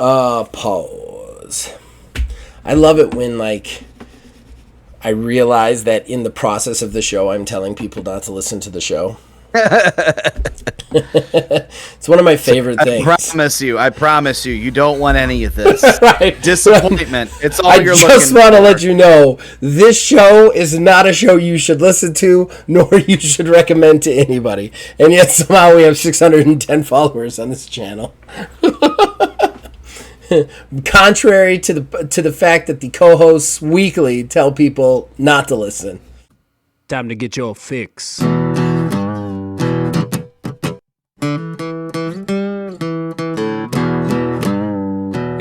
Pause. I love it when, like, I realize that in the process of the show, I'm telling people not to listen to the show. It's one of my favorite things. I promise you, you don't want any of this. Right. Disappointment. It's all you're looking for. I just want to let you know, this show is not a show you should listen to, nor you should recommend to anybody. And yet somehow we have 610 followers on this channel. Contrary to the fact that the co-hosts weekly tell people not to listen. Time to get your fix.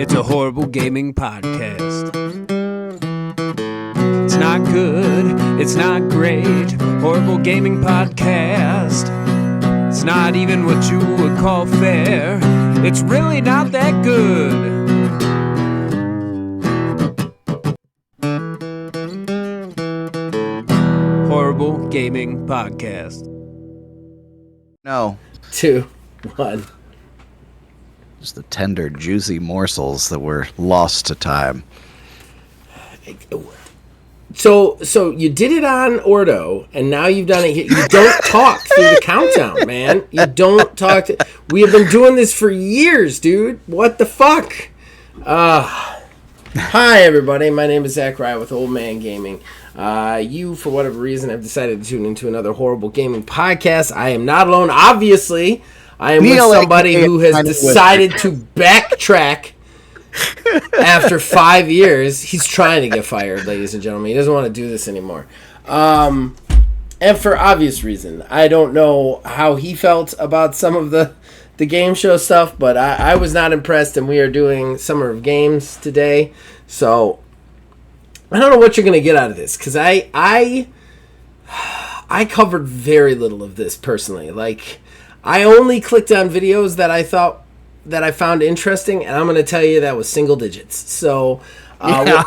It's a horrible gaming podcast. It's not good. It's not great. Horrible gaming podcast. It's not even what you would call fair. It's really not that good. Horrible gaming podcast. No. 2, 1. Just the tender, juicy morsels that were lost to time. So you did it on Ordo, and now you've done it here. You don't talk through the countdown, man. You don't talk. We have been doing this for years, dude. What the fuck? Hi, everybody. My name is Zach Rye with Old Man Gaming. You, for whatever reason, have decided to tune into another horrible gaming podcast. I am not alone, obviously. I am with somebody who has decided to backtrack after 5 years. He's trying to get fired, ladies and gentlemen. He doesn't want to do this anymore. And for obvious reason. I don't know how he felt about some of the game show stuff, but I was not impressed, and we are doing Summer of Games today. So I don't know what you're going to get out of this, because I covered very little of this personally. Like, I only clicked on videos that I thought that I found interesting, and I'm going to tell you that was single digits. So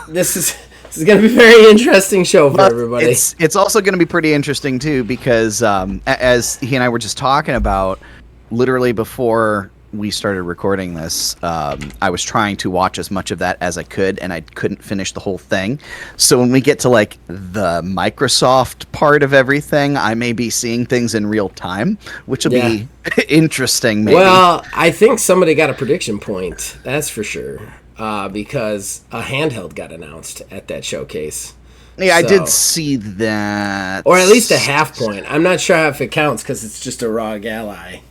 this is going to be a very interesting show for everybody. It's also going to be pretty interesting too, because as he and I were just talking about, literally before we started recording this, I was trying to watch as much of that as I could, and I couldn't finish the whole thing. So when we get to like the Microsoft part of everything, I may be seeing things in real time, which will be interesting. Maybe. Well, I think somebody got a prediction point. That's for sure, because a handheld got announced at that showcase. Yeah, so, I did see that, or at least a half point. I'm not sure if it counts because it's just a ROG Ally.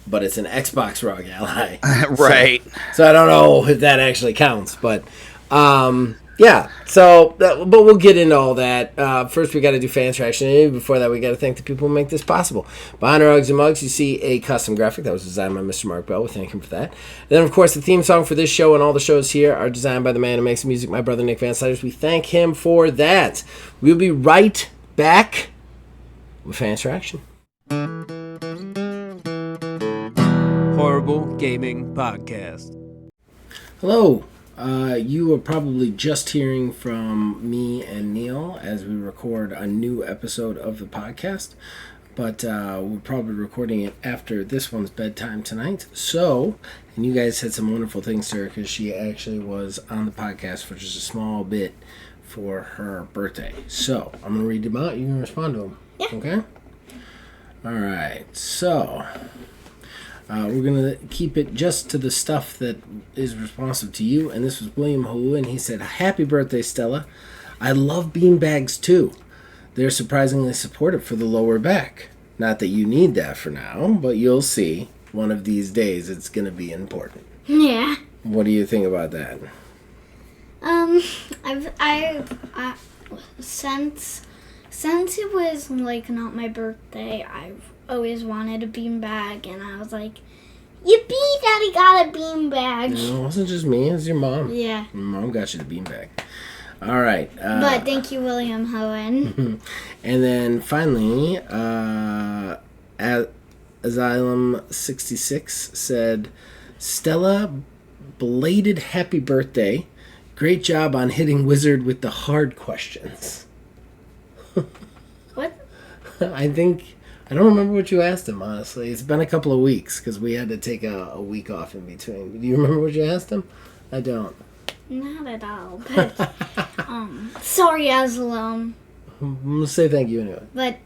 But it's an Xbox ROG Ally. Right. So I don't know if that actually counts. But, yeah. So, but we'll get into all that. First, we got to do fan traction. Before that, we got to thank the people who make this possible. Behind our Uggs and Mugs, you see a custom graphic that was designed by Mr. Mark Bell. We thank him for that. Then, of course, the theme song for this show and all the shows here are designed by the man who makes the music, my brother Nick Van Sliders. We thank him for that. We'll be right back with fan traction. Horrible Gaming Podcast. Hello. You are probably just hearing from me and Neil as we record a new episode of the podcast, but we're probably recording it after this one's bedtime tonight. So, and you guys said some wonderful things to her because she actually was on the podcast for just a small bit for her birthday. So, I'm going to read them out. You can respond to them. Yeah. Okay? All right. So, we're going to keep it just to the stuff that is responsive to you. And this was William Hu, and he said, "Happy birthday, Stella. I love beanbags, too. They're surprisingly supportive for the lower back. Not that you need that for now, but you'll see. One of these days, it's going to be important." Yeah. What do you think about that? Since it was, like, not my birthday, I've always wanted a beanbag, and I was like, yippee, Daddy got a beanbag. No, it wasn't just me, it was your mom. Yeah. Your mom got you the beanbag. All right. But thank you, William Hohen. And then finally, Asylum 66 said, "Stella, belated happy birthday. Great job on hitting Wizard with the hard questions." What? I don't remember what you asked him, honestly. It's been a couple of weeks because we had to take a week off in between. Do you remember what you asked him? I don't. Not at all. But, sorry, Aslam. I'm going to say thank you anyway. But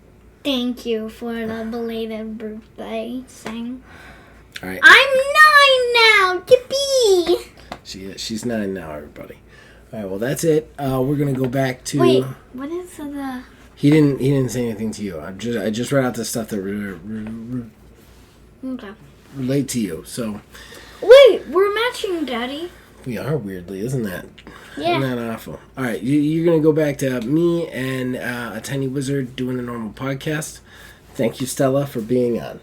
thank you for the belated birthday thing. All right. I'm 9 now. Yippee! She's 9 now, everybody. All right, well, that's it. We're going to go back to... Wait, what is the... He didn't say anything to you. I just read out the stuff that Okay. relate to you. So Wait, we're matching, Daddy. we are, weirdly, isn't that? Yeah. Isn't that awful? All right, you're gonna go back to me and a tiny wizard doing a normal podcast. Thank you, Stella, for being on.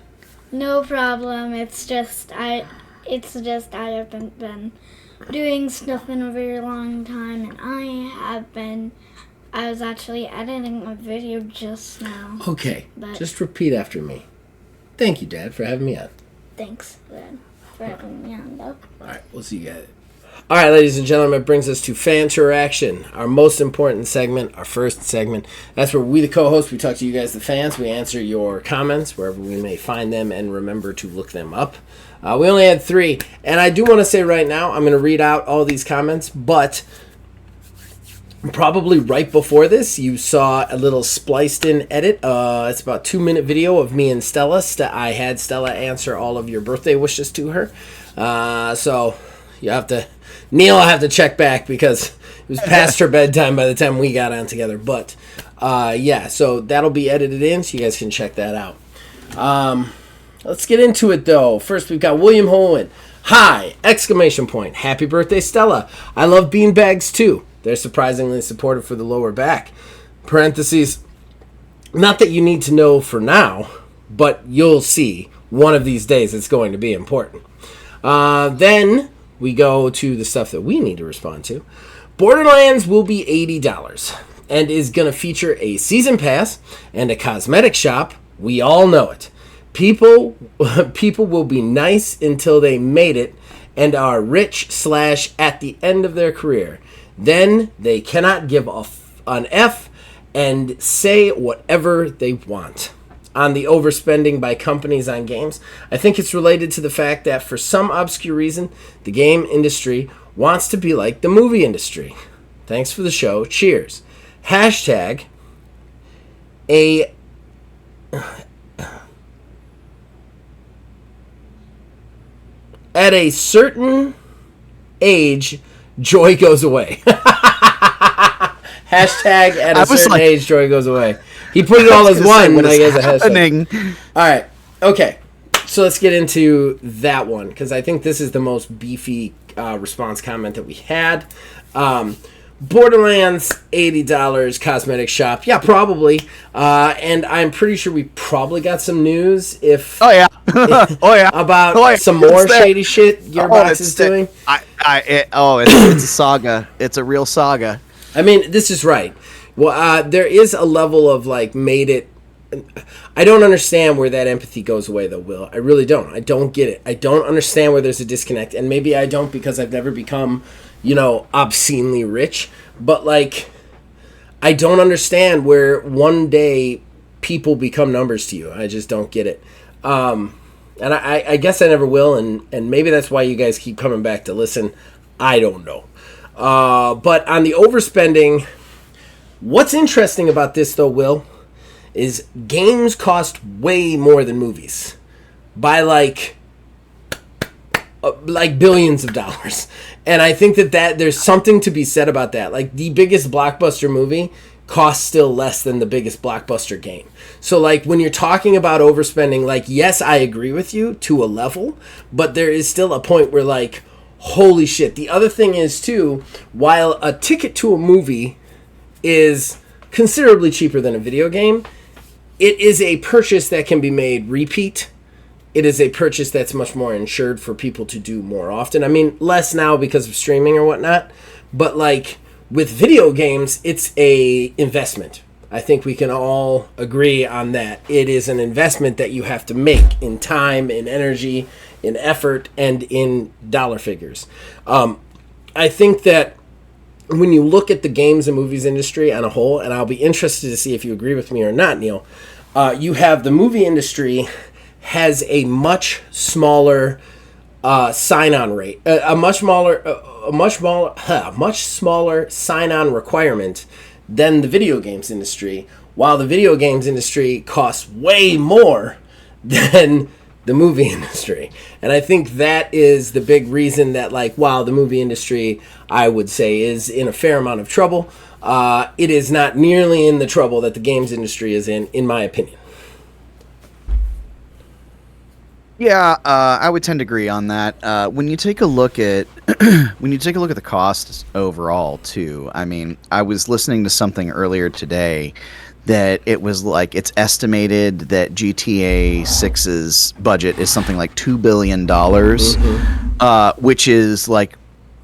No problem. It's just I haven't been doing stuff in a very long time, and I was actually editing a video just now. Okay, But- just repeat after me. Thank you, Dad, for having me on. Thanks, Dad, for having me on, though. All right, we'll see you guys. All right, ladies and gentlemen, it brings us to fan interaction, our most important segment, our first segment. That's where we, the co-hosts, we talk to you guys, the fans. We answer your comments wherever we may find them, and remember to look them up. We only had 3, and I do want to say right now, I'm going to read out all these comments, but probably right before this, you saw a little spliced-in edit. It's about a 2-minute video of me and Stella. I had Stella answer all of your birthday wishes to her. So you have to... Neil will have to check back because it was past her bedtime by the time we got on together. But, yeah, so that'll be edited in, so you guys can check that out. Let's get into it, though. First, we've got William Holman. Hi! Exclamation point. Happy birthday, Stella. I love beanbags, too. They're surprisingly supportive for the lower back. Parentheses. Not that you need to know for now, but you'll see. One of these days it's going to be important. Then we go to the stuff that we need to respond to. Borderlands will be $80 and is going to feature a season pass and a cosmetic shop. We all know it. People will be nice until they made it and are rich / at the end of their career. Then they cannot give an F and say whatever they want. On the overspending by companies on games, I think it's related to the fact that for some obscure reason, the game industry wants to be like the movie industry. Thanks for the show. Cheers. Hashtag a... At a certain age, joy goes away. Hashtag at a certain age, joy goes away. He put it all as one, but I guess a hashtag. All right. Okay. So let's get into that one, because I think this is the most beefy response comment that we had. Borderlands, $80, cosmetic shop. Yeah, probably. And I'm pretty sure we probably got some news about some more shady shit Gearbox is doing. It's a saga. It's a real saga. I mean, this is right. Well, there is a level of, like, made it... I don't understand where that empathy goes away, though, Will. I really don't. I don't get it. I don't understand where there's a disconnect. And maybe I don't because I've never become, obscenely rich. But, like, I don't understand where one day people become numbers to you. I just don't get it. And I guess I never will, and maybe that's why you guys keep coming back to listen. I don't know. But on the overspending, what's interesting about this, though, Will, is games cost way more than movies by like billions of dollars. And I think that there's something to be said about that. Like, the biggest blockbuster movie costs still less than the biggest blockbuster game. So, like, when you're talking about overspending, like, yes, I agree with you to a level, but there is still a point where, like, holy shit. The other thing is, too, while a ticket to a movie is considerably cheaper than a video game, it is a purchase that can be made repeat. It is a purchase that's much more insured for people to do more often. I mean, less now because of streaming or whatnot, but, like, with video games, it's a investment. I think we can all agree on that. It is an investment that you have to make in time, in energy, in effort, and in dollar figures. I think that when you look at the games and movies industry on a whole, and I'll be interested to see if you agree with me or not, Neil, you have the movie industry has a much smaller sign-on rate, a much much smaller sign-on requirement than the video games industry, while the video games industry costs way more than the movie industry. And I think that is the big reason that, like, while the movie industry, I would say, is in a fair amount of trouble, it is not nearly in the trouble that the games industry is in my opinion. Yeah, I would tend to agree on that. When you take a look at the costs overall, too. I mean, I was listening to something earlier today that it was like it's estimated that GTA 6's budget is something like $2 billion, which is like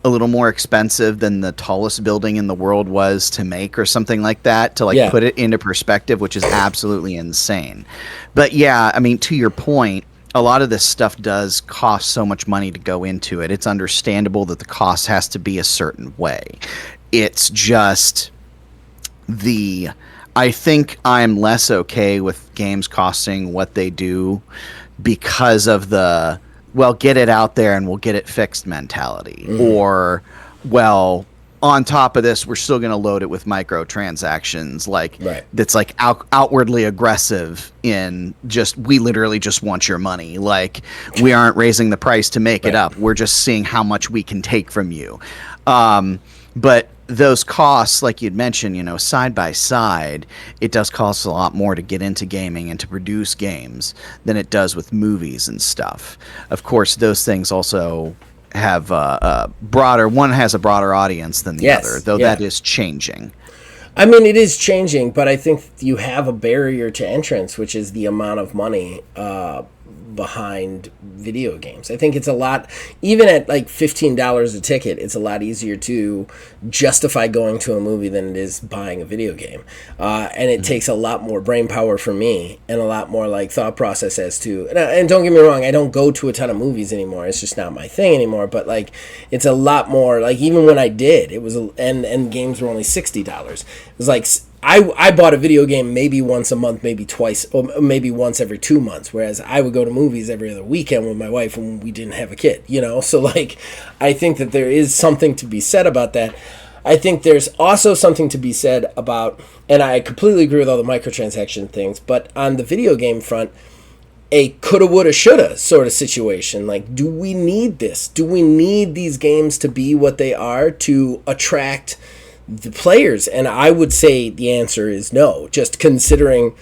a little more expensive than the tallest building in the world was to make or something like that, to like put it into perspective, which is absolutely insane. But yeah, I mean, to your point, a lot of this stuff does cost so much money to go into it. It's understandable that the cost has to be a certain way. It's just I think I'm less okay with games costing what they do because of the, well, get it out there and we'll get it fixed mentality. Or, well, on top of this, we're still going to load it with microtransactions, like that's like outwardly aggressive in just, we literally just want your money. Like, we aren't raising the price to make it up. We're just seeing how much we can take from you. But those costs, like you'd mentioned, you know, side by side, it does cost a lot more to get into gaming and to produce games than it does with movies and stuff. Of course, those things also have one has a broader audience than the other, though that is changing. I mean, it is changing, but I think you have a barrier to entrance, which is the amount of money behind video games. I think it's a lot, even at like $15 a ticket, it's a lot easier to justify going to a movie than it is buying a video game. And it takes a lot more brain power for me and a lot more like thought process as to, and don't get me wrong, I don't go to a ton of movies anymore. It's just not my thing anymore. But like, it's a lot more like, even when I did, it was, and games were only $60. It was like, I bought a video game maybe once a month, maybe twice, or maybe once every 2 months, whereas I would go to movies every other weekend with my wife when we didn't have a kid, you know? So, like, I think that there is something to be said about that. I think there's also something to be said about, and I completely agree with all the microtransaction things, but on the video game front, a coulda, woulda, shoulda sort of situation. Like, do we need this? Do we need these games to be what they are to attract the players? And I would say the answer is no, just considering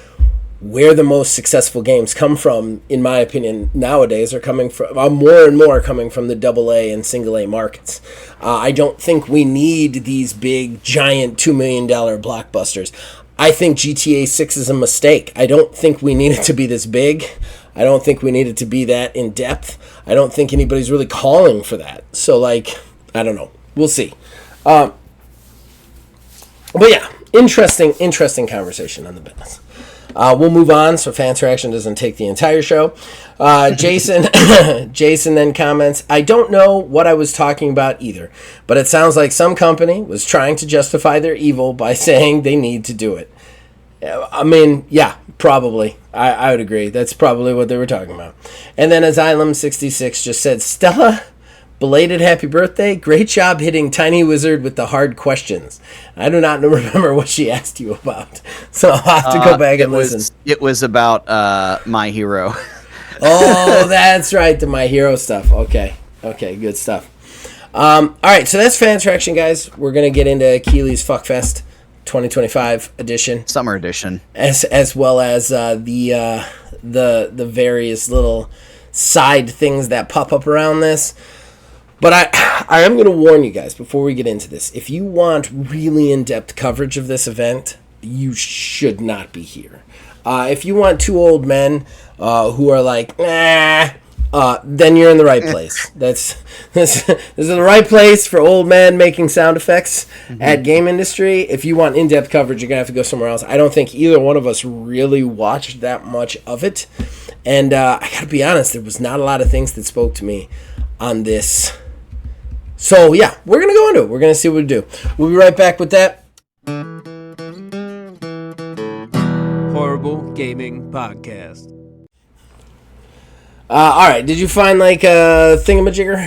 where the most successful games come from, in my opinion, nowadays are coming from, more and more coming from the AA and single A markets. I don't think we need these big, giant $2 million blockbusters. I think GTA 6 is a mistake. I don't think we need it to be this big. I don't think we need it to be that in depth. I don't think anybody's really calling for that. So, like, I don't know. We'll see. But yeah, interesting conversation on the business. We'll move on so Fans Reaction doesn't take the entire show. Jason then comments, I don't know what I was talking about either, but it sounds like some company was trying to justify their evil by saying they need to do it. I mean, yeah, probably. I would agree. That's probably what they were talking about. And then Asylum66 just said, Stella, belated happy birthday. Great job hitting Tiny Wizard with the hard questions. I do not remember what she asked you about, so I'll have to go back and listen. It was about My Hero. Oh, that's right, the My Hero stuff. Okay, good stuff. All right, so that's Fans Reaction, guys. We're going to get into Keeley's Fuckfest 2025 edition. Summer edition. As well as the various little side things that pop up around this. But I am going to warn you guys before we get into this. If you want really in-depth coverage of this event, you should not be here. If you want two old men who are like, then you're in the right place. This is the right place for old men making sound effects at Game Industry. If you want in-depth coverage, you're going to have to go somewhere else. I don't think either one of us really watched that much of it. And I got to be honest, there was not a lot of things that spoke to me on this. So, yeah, we're going to go into it. We're going to see what we do. We'll be right back with that. Horrible Gaming Podcast. All right. Did you find, like, a thingamajigger?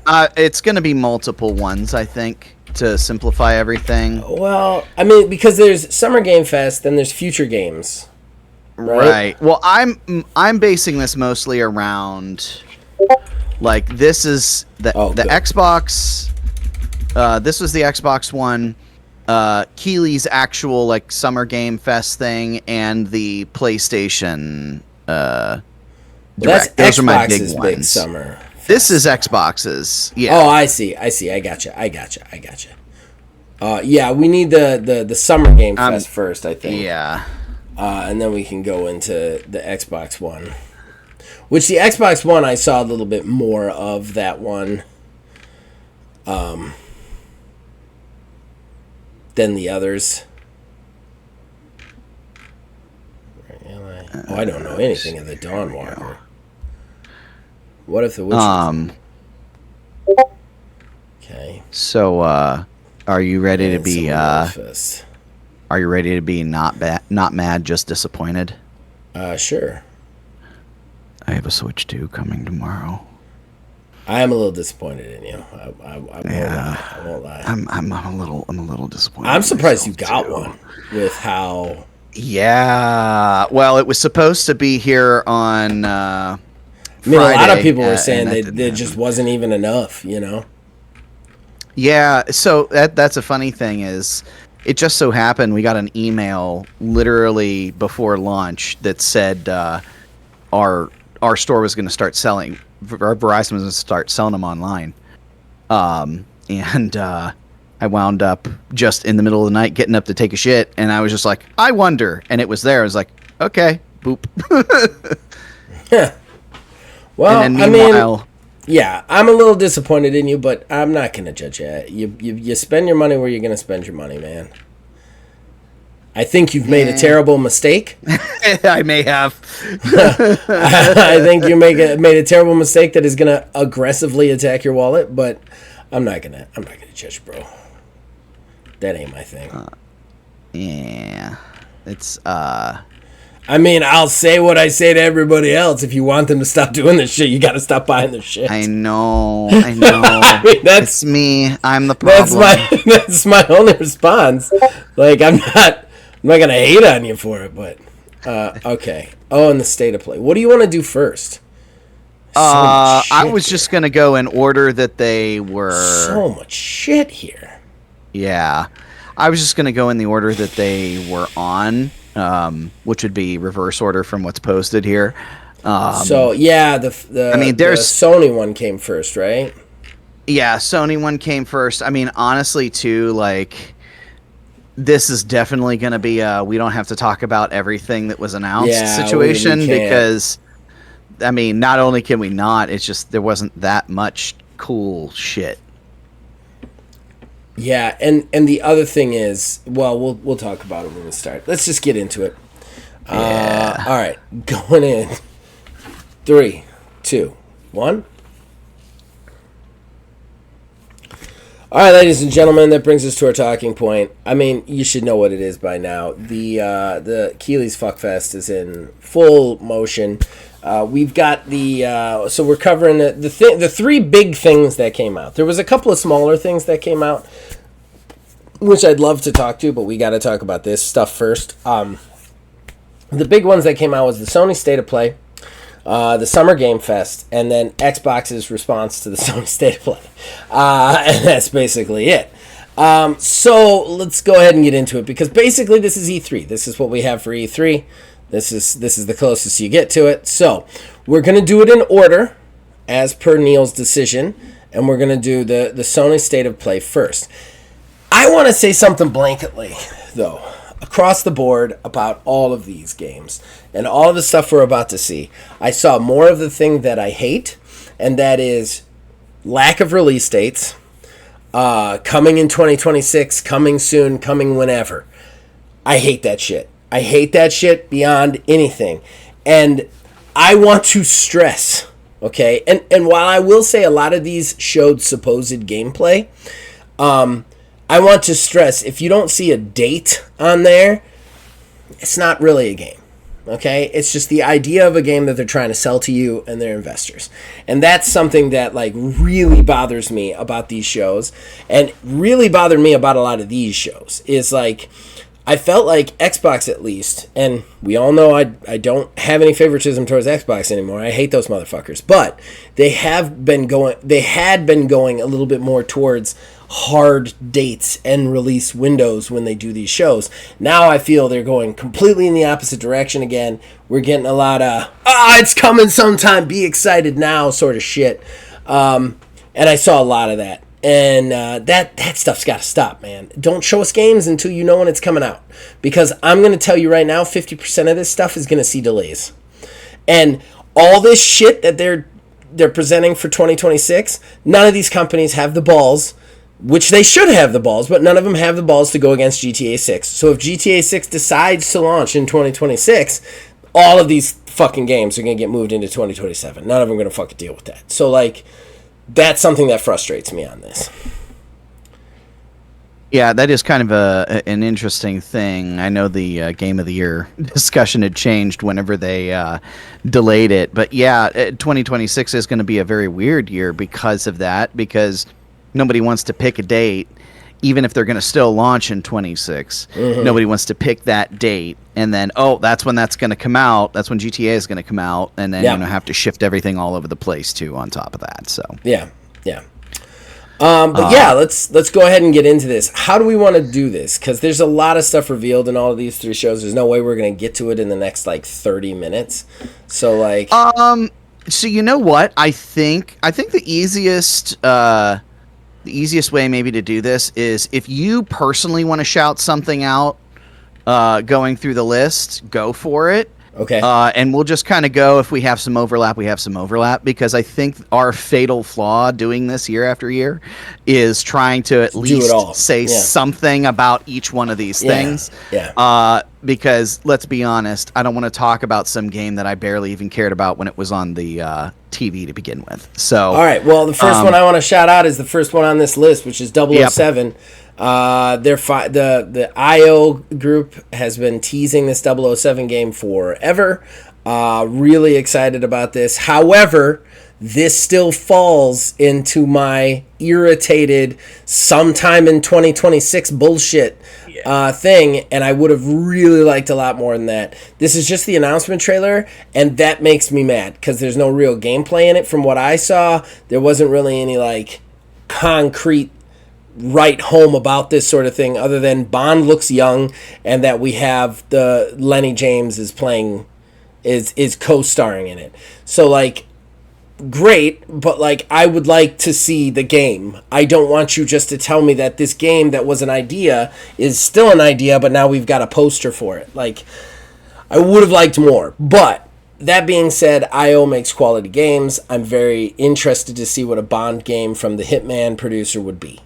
It's going to be multiple ones, I think, to simplify everything. Well, I mean, because there's Summer Game Fest, then there's Future Games. Right. Well, I'm basing this mostly around, like, this is the Xbox. This was the Xbox One. Keighley's actual like Summer Game Fest thing, and the PlayStation Direct. Those are my big ones. Big summer. This is Xbox's. Yeah. Oh, I see. I gotcha. Yeah, we need the Summer Game Fest first, I think. Yeah. And then we can go into the Xbox One. Which the Xbox One, I saw a little bit more of that one than the others. I don't know anything of the Dawnwalker. What if the Witcher? Okay. So, are you ready to be? Are you ready to be not mad, just disappointed? Sure. I have a Switch 2 coming tomorrow. I am a little disappointed in you. I won't lie. I'm a little disappointed. I'm surprised you got one with how. Yeah. Well, it was supposed to be here on. Friday, a lot of people were saying that there just wasn't even enough, you know? Yeah, so that's a funny thing is, it just so happened we got an email literally before launch that said our store was going to start selling, Verizon was going to start selling them online. And I wound up just in the middle of the night getting up to take a shit, and I was just like, I wonder, and it was there. I was like, okay, boop. Well, and then meanwhile, yeah, I'm a little disappointed in you, but I'm not going to judge you. You spend your money where you're going to spend your money, man. I think you've made a terrible mistake. I may have. I think you made a terrible mistake that is going to aggressively attack your wallet, but I'm not gonna judge, bro. That ain't my thing. Yeah, it's I mean, I'll say what I say to everybody else. If you want them to stop doing this shit, you got to stop buying their shit. I know. I mean, it's me. I'm the problem. That's my only response. Like, I'm not gonna hate on you for it, but okay. Oh, and the state of play. What do you want to do first? I was just gonna go in order that they were. So much shit here. Yeah, I was just gonna go in the order that they were on. Which would be reverse order from what's posted here. So yeah, the Sony one came first, right? Yeah, Sony one came first. I mean, honestly, too, like, this is definitely going to be a we don't have to talk about everything that was announced situation because, I mean, not only can we not, it's just there wasn't that much cool shit. Yeah, and the other thing is, well, we'll talk about it when we start. Let's just get into it. Yeah. All right, going in. 3, 2, 1. All right, ladies and gentlemen, that brings us to our talking point. I mean, you should know what it is by now. The Keighley's Fuckfest is in full motion. We've got so we're covering the three big things that came out. There was a couple of smaller things that came out, which I'd love to talk to, but we got to talk about this stuff first. The big ones that came out was the Sony State of Play, the Summer Game Fest, and then Xbox's response to the Sony State of Play. And that's basically it. So let's go ahead and get into it, because basically this is E3. This is what we have for E3. This is the closest you get to it. So we're going to do it in order, as per Neil's decision, and we're going to do the Sony State of Play first. I want to say something blanketly, though, across the board about all of these games and all of the stuff we're about to see. I saw more of the thing that I hate, and that is lack of release dates, coming in 2026, coming soon, coming whenever. I hate that shit. I hate that shit beyond anything. And I want to stress, okay? And while I will say a lot of these showed supposed gameplay, I want to stress, if you don't see a date on there, it's not really a game, Okay, it's just the idea of a game that they're trying to sell to you and their investors, and that's something that like really bothers me about these shows, and really bothered me about a lot of these shows. Is like, I felt like Xbox, at least, and we all know I don't have any favoritism towards Xbox anymore. I hate those motherfuckers, but they had been going a little bit more towards hard dates and release windows when they do these shows. Now I feel they're going completely in the opposite direction again. We're getting a lot of it's coming sometime, be excited now sort of shit, and I saw a lot of that. And that stuff's got to stop, man. Don't show us games until you know when it's coming out. Because I'm going to tell you right now, 50% of this stuff is going to see delays. And all this shit that they're presenting for 2026, none of these companies have the balls, which they should have the balls, but none of them have the balls to go against GTA 6. So if GTA 6 decides to launch in 2026, all of these fucking games are going to get moved into 2027. None of them are going to fucking deal with that. So, like, that's something that frustrates me on this. Yeah, that is kind of an interesting thing. I know the Game of the Year discussion had changed whenever they delayed it. But yeah, 2026 is going to be a very weird year because of that, because nobody wants to pick a date. Even if they're going to still launch in 26, nobody wants to pick that date. And then, that's when that's going to come out. That's when GTA is going to come out. And then, have to shift everything all over the place, too, on top of that. So Yeah. But let's go ahead and get into this. How do we want to do this? Because there's a lot of stuff revealed in all of these 3 shows. There's no way we're going to get to it in the next, 30 minutes. So, So, you know what? I think the easiest... The easiest way maybe to do this is if you personally want to shout something out going through the list, go for it. Okay. And we'll just kind of go, if we have some overlap, we have some overlap, because I think our fatal flaw doing this year after year is trying to at least say something about each one of these things. Yeah. Because let's be honest, I don't want to talk about some game that I barely even cared about when it was on the TV to begin with. So, all right. Well, the first one I want to shout out is the first one on this list, which is 007. Yep. The IO group has been teasing this 007 game forever. Really excited about this. However, this still falls into my irritated sometime in 2026 bullshit thing, and I would have really liked a lot more than that. This is just the announcement trailer, and that makes me mad because there's no real gameplay in it. From what I saw, there wasn't really any concrete write home about this sort of thing, other than Bond looks young and that we have the Lenny James is playing is co-starring in it. So great, but I would like to see the game. I don't want you just to tell me that this game that was an idea is still an idea, but now we've got a poster for it. I would have liked more. But that being said, IO makes quality games. I'm very interested to see what a Bond game from the Hitman producer would be.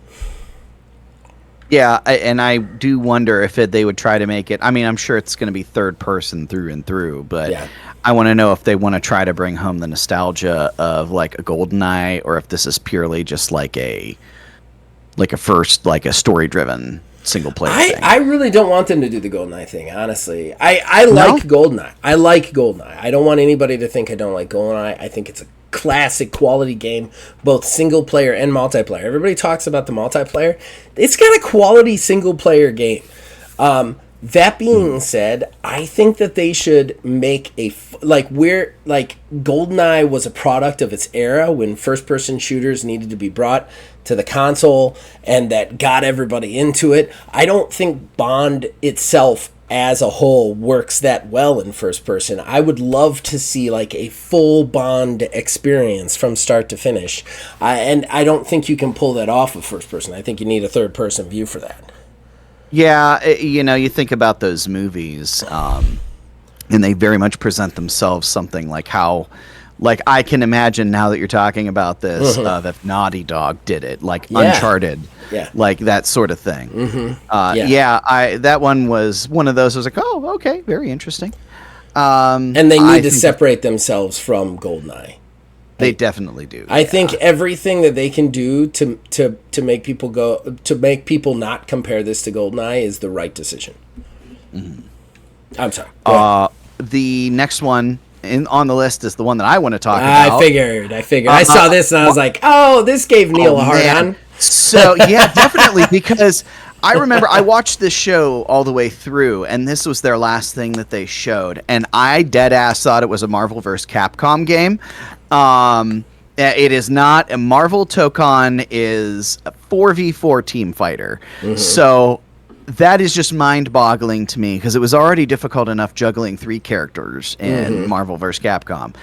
Yeah, and I do wonder if they would try to make it. I mean, I'm sure it's going to be third person through and through, but I want to know if they want to try to bring home the nostalgia of a GoldenEye, or if this is purely just a story driven single player thing. I really don't want them to do the GoldenEye thing, honestly. I like GoldenEye. I like GoldenEye. I don't want anybody to think I don't like GoldenEye. I think it's a classic quality game, both single player and multiplayer. Everybody talks about the multiplayer. It's got a quality single player game. That being said, I think that they should make GoldenEye was a product of its era when first person shooters needed to be brought to the console, and that got everybody into it. I don't think Bond itself as a whole works that well in first person. I would love to see a full Bond experience from start to finish. And I don't think you can pull that off of first person. I think you need a third person view for that. Yeah, you think about those movies, and they very much present themselves something like how, I can imagine now that you're talking about this, if Naughty Dog did it, Uncharted, that sort of thing. That one was one of those. I was oh, okay, very interesting. And they need to separate themselves from GoldenEye. They definitely do. I think everything that they can do to make people not compare this to GoldenEye is the right decision. Mm-hmm. I'm sorry. the next one on the list is the one that I want to talk about. I figured. I saw this and I was like, oh, this gave Neil a hard on. So, yeah, definitely, because I remember I watched this show all the way through, and this was their last thing that they showed, and I dead-ass thought it was a Marvel vs. Capcom game. It is not. A Marvel Tokon is a 4v4 team fighter. Mm-hmm. So that is just mind-boggling to me, because it was already difficult enough juggling 3 characters in Marvel vs. Capcom.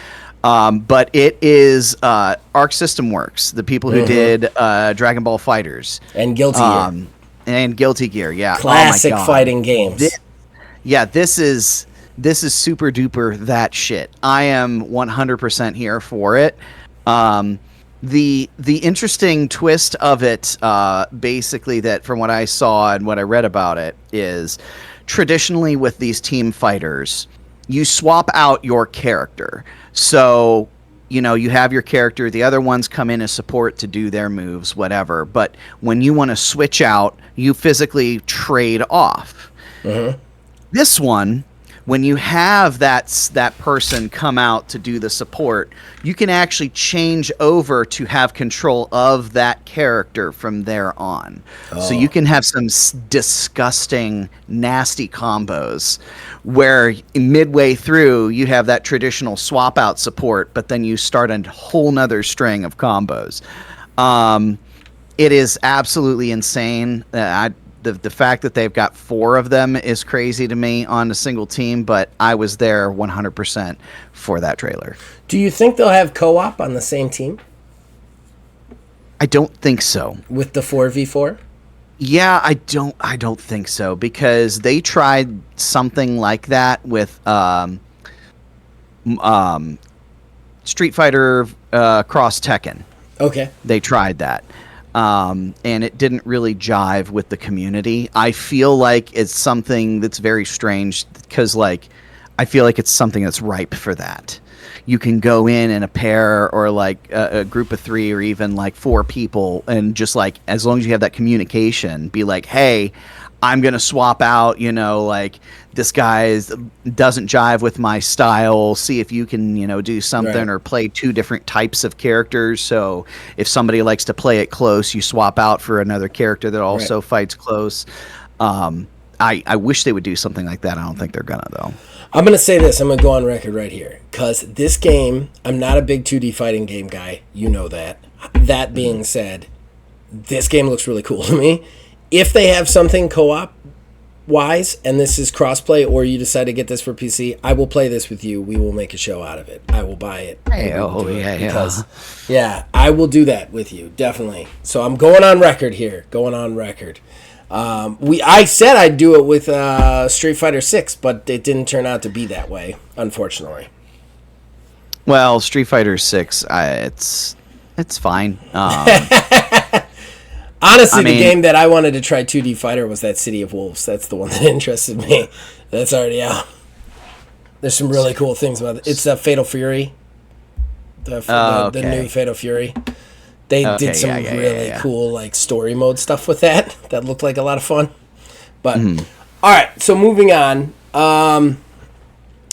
But it is Arc System Works, the people who did Dragon Ball FighterZ. And Guilty Gear. And Guilty Gear, yeah. Classic fighting games. This is super duper that shit. I am 100% here for it. The interesting twist of it, basically, that from what I saw and what I read about it, is traditionally with these team fighters, you swap out your character. So, you know, you have your character, the other ones come in as support to do their moves, whatever. But when you want to switch out, you physically trade off. Mm-hmm. This one, when you have that person come out to do the support, you can actually change over to have control of that character from there on. Oh. So you can have some disgusting, nasty combos where midway through you have that traditional swap out support, but then you start a whole nother string of combos. It is absolutely insane. The fact that they've got 4 of them is crazy to me on a single team, but I was there 100% for that trailer. Do you think they'll have co-op on the same team? I don't think so. With the 4v4? Yeah, I don't think so, because they tried something like that with Street Fighter Cross Tekken. Okay. They tried that. And it didn't really jive with the community. I feel like it's something that's very strange, because, like, I feel like it's something that's ripe for that. You can go in a pair, or like a group of 3, or even like 4 people, and just like, as long as you have that communication, be like, hey, I'm going to swap out, you know, like, this guy doesn't jive with my style. See if you can, you know, do something, right, or play 2 different types of characters. So if somebody likes to play it close, you swap out for another character that also fights close. I wish they would do something like that. I don't think they're gonna, though. I'm going to say this. I'm going to go on record right here, because this game, I'm not a big 2D fighting game guy. You know that. That being said, this game looks really cool to me. If they have something co-op wise, and this is crossplay, or you decide to get this for PC, I will play this with you. We will make a show out of it. I will buy it. Yeah, I will do that with you, definitely. So I'm going on record here. I said I'd do it with Street Fighter 6, but it didn't turn out to be that way, unfortunately. Well, Street Fighter 6, it's fine. Honestly, the game that I wanted to try 2D fighter was that City of Wolves. That's the one that interested me. That's already out. There's some really cool things about it. It's Fatal Fury. The new Fatal Fury. They did some really cool like story mode stuff with that. That looked like a lot of fun. But all right, so moving on.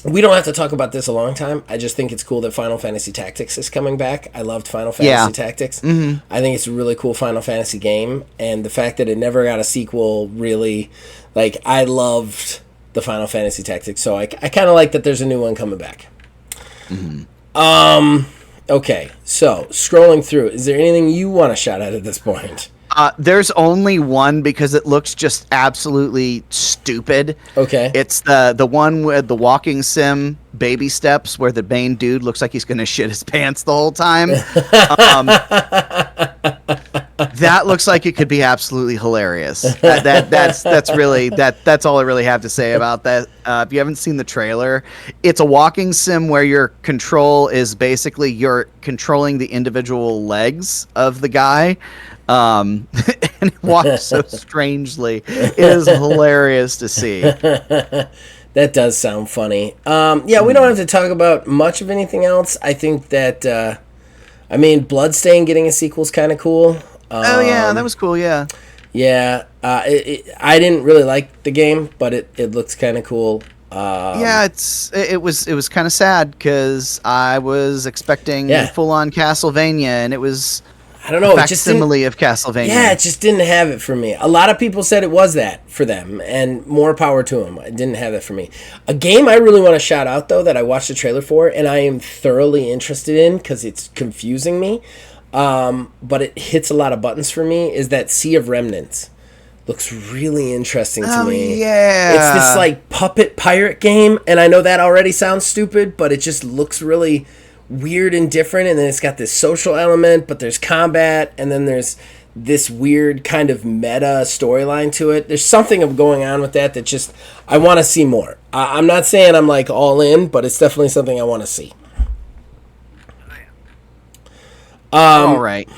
We don't have to talk about this a long time. I just think it's cool that Final Fantasy Tactics is coming back. I loved Final Fantasy Tactics. Mm-hmm. I think it's a really cool Final Fantasy game. And the fact that it never got a sequel really, like, I loved the Final Fantasy Tactics. So I kind of like that there's a new one coming back. Mm-hmm. Okay, so scrolling through, is there anything you want to shout out at this point? There's only one, because it looks just absolutely stupid. Okay. It's the one with the walking sim baby steps, where the main dude looks like he's going to shit his pants the whole time. That looks like it could be absolutely hilarious. That's really that's all I really have to say about that. If you haven't seen the trailer, it's a walking sim where your control is basically you're controlling the individual legs of the guy. And it walks so strangely. It is hilarious to see. That does sound funny. Yeah, we don't have to talk about much of anything else. I think that, Bloodstain getting a sequel is kind of cool. That was cool, yeah. Yeah, I didn't really like the game, but it looks kind of cool. Yeah, it was kind of sad because I was expecting full on Castlevania, and it was I don't know, a facsimile of Castlevania. Yeah, it just didn't have it for me. A lot of people said it was that for them, and more power to them. It didn't have it for me. A game I really want to shout out, though, that I watched the trailer for, and I am thoroughly interested in because it's confusing me, but it hits a lot of buttons for me, is that Sea of Remnants. Looks really interesting to me. Yeah. It's this, like, puppet pirate game, and I know that already sounds stupid, but it just looks really weird and different, and then it's got this social element, but there's combat, and then there's this weird kind of meta storyline to it. There's something going on with that just I want to see more. I'm not saying I'm like all in, but it's definitely something I want to see. All right.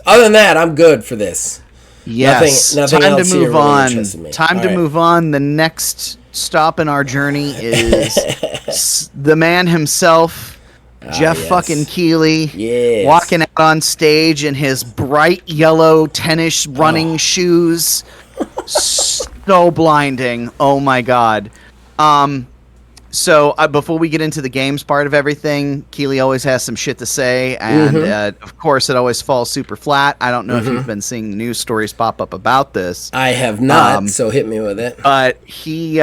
Other than that, I'm good for this. Yes. Nothing time else to move really on. interests me. Time to move on. The next stop in our journey is the man himself. Jeff fucking Keighley walking out on stage in his bright yellow tennis running shoes. So blinding. Oh my god. So before we get into the games part of everything, Keighley always has some shit to say, and of course it always falls super flat. I don't know if you've been seeing news stories pop up about this. I have not, so hit me with it. But he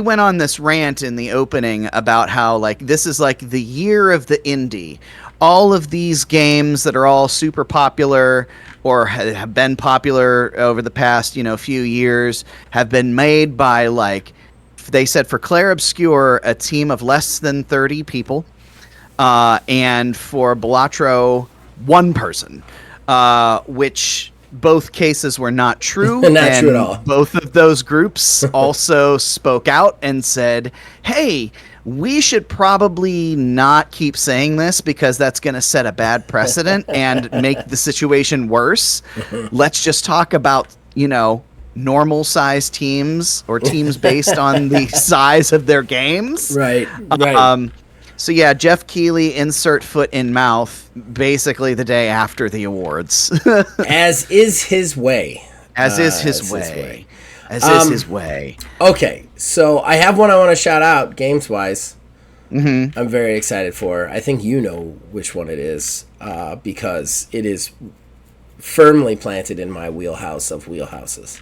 went on this rant in the opening about how, like, this is like the year of the indie. All of these games that are all super popular or have been popular over the past, few years have been made by, like, they said for Claire Obscure, a team of less than 30 people, and for Balatro, one person, which both cases were not true. Not true at all. Both of those groups also spoke out and said, hey, we should probably not keep saying this because that's going to set a bad precedent and make the situation worse. Let's just talk about, normal size teams or teams based on the size of their games. Right. So yeah, Jeff Keighley, insert foot in mouth, basically the day after the awards. As is his way. As is his way. Okay, so I have one I want to shout out, games-wise. I'm very excited for. I think you know which one it is, because it is firmly planted in my wheelhouse of wheelhouses.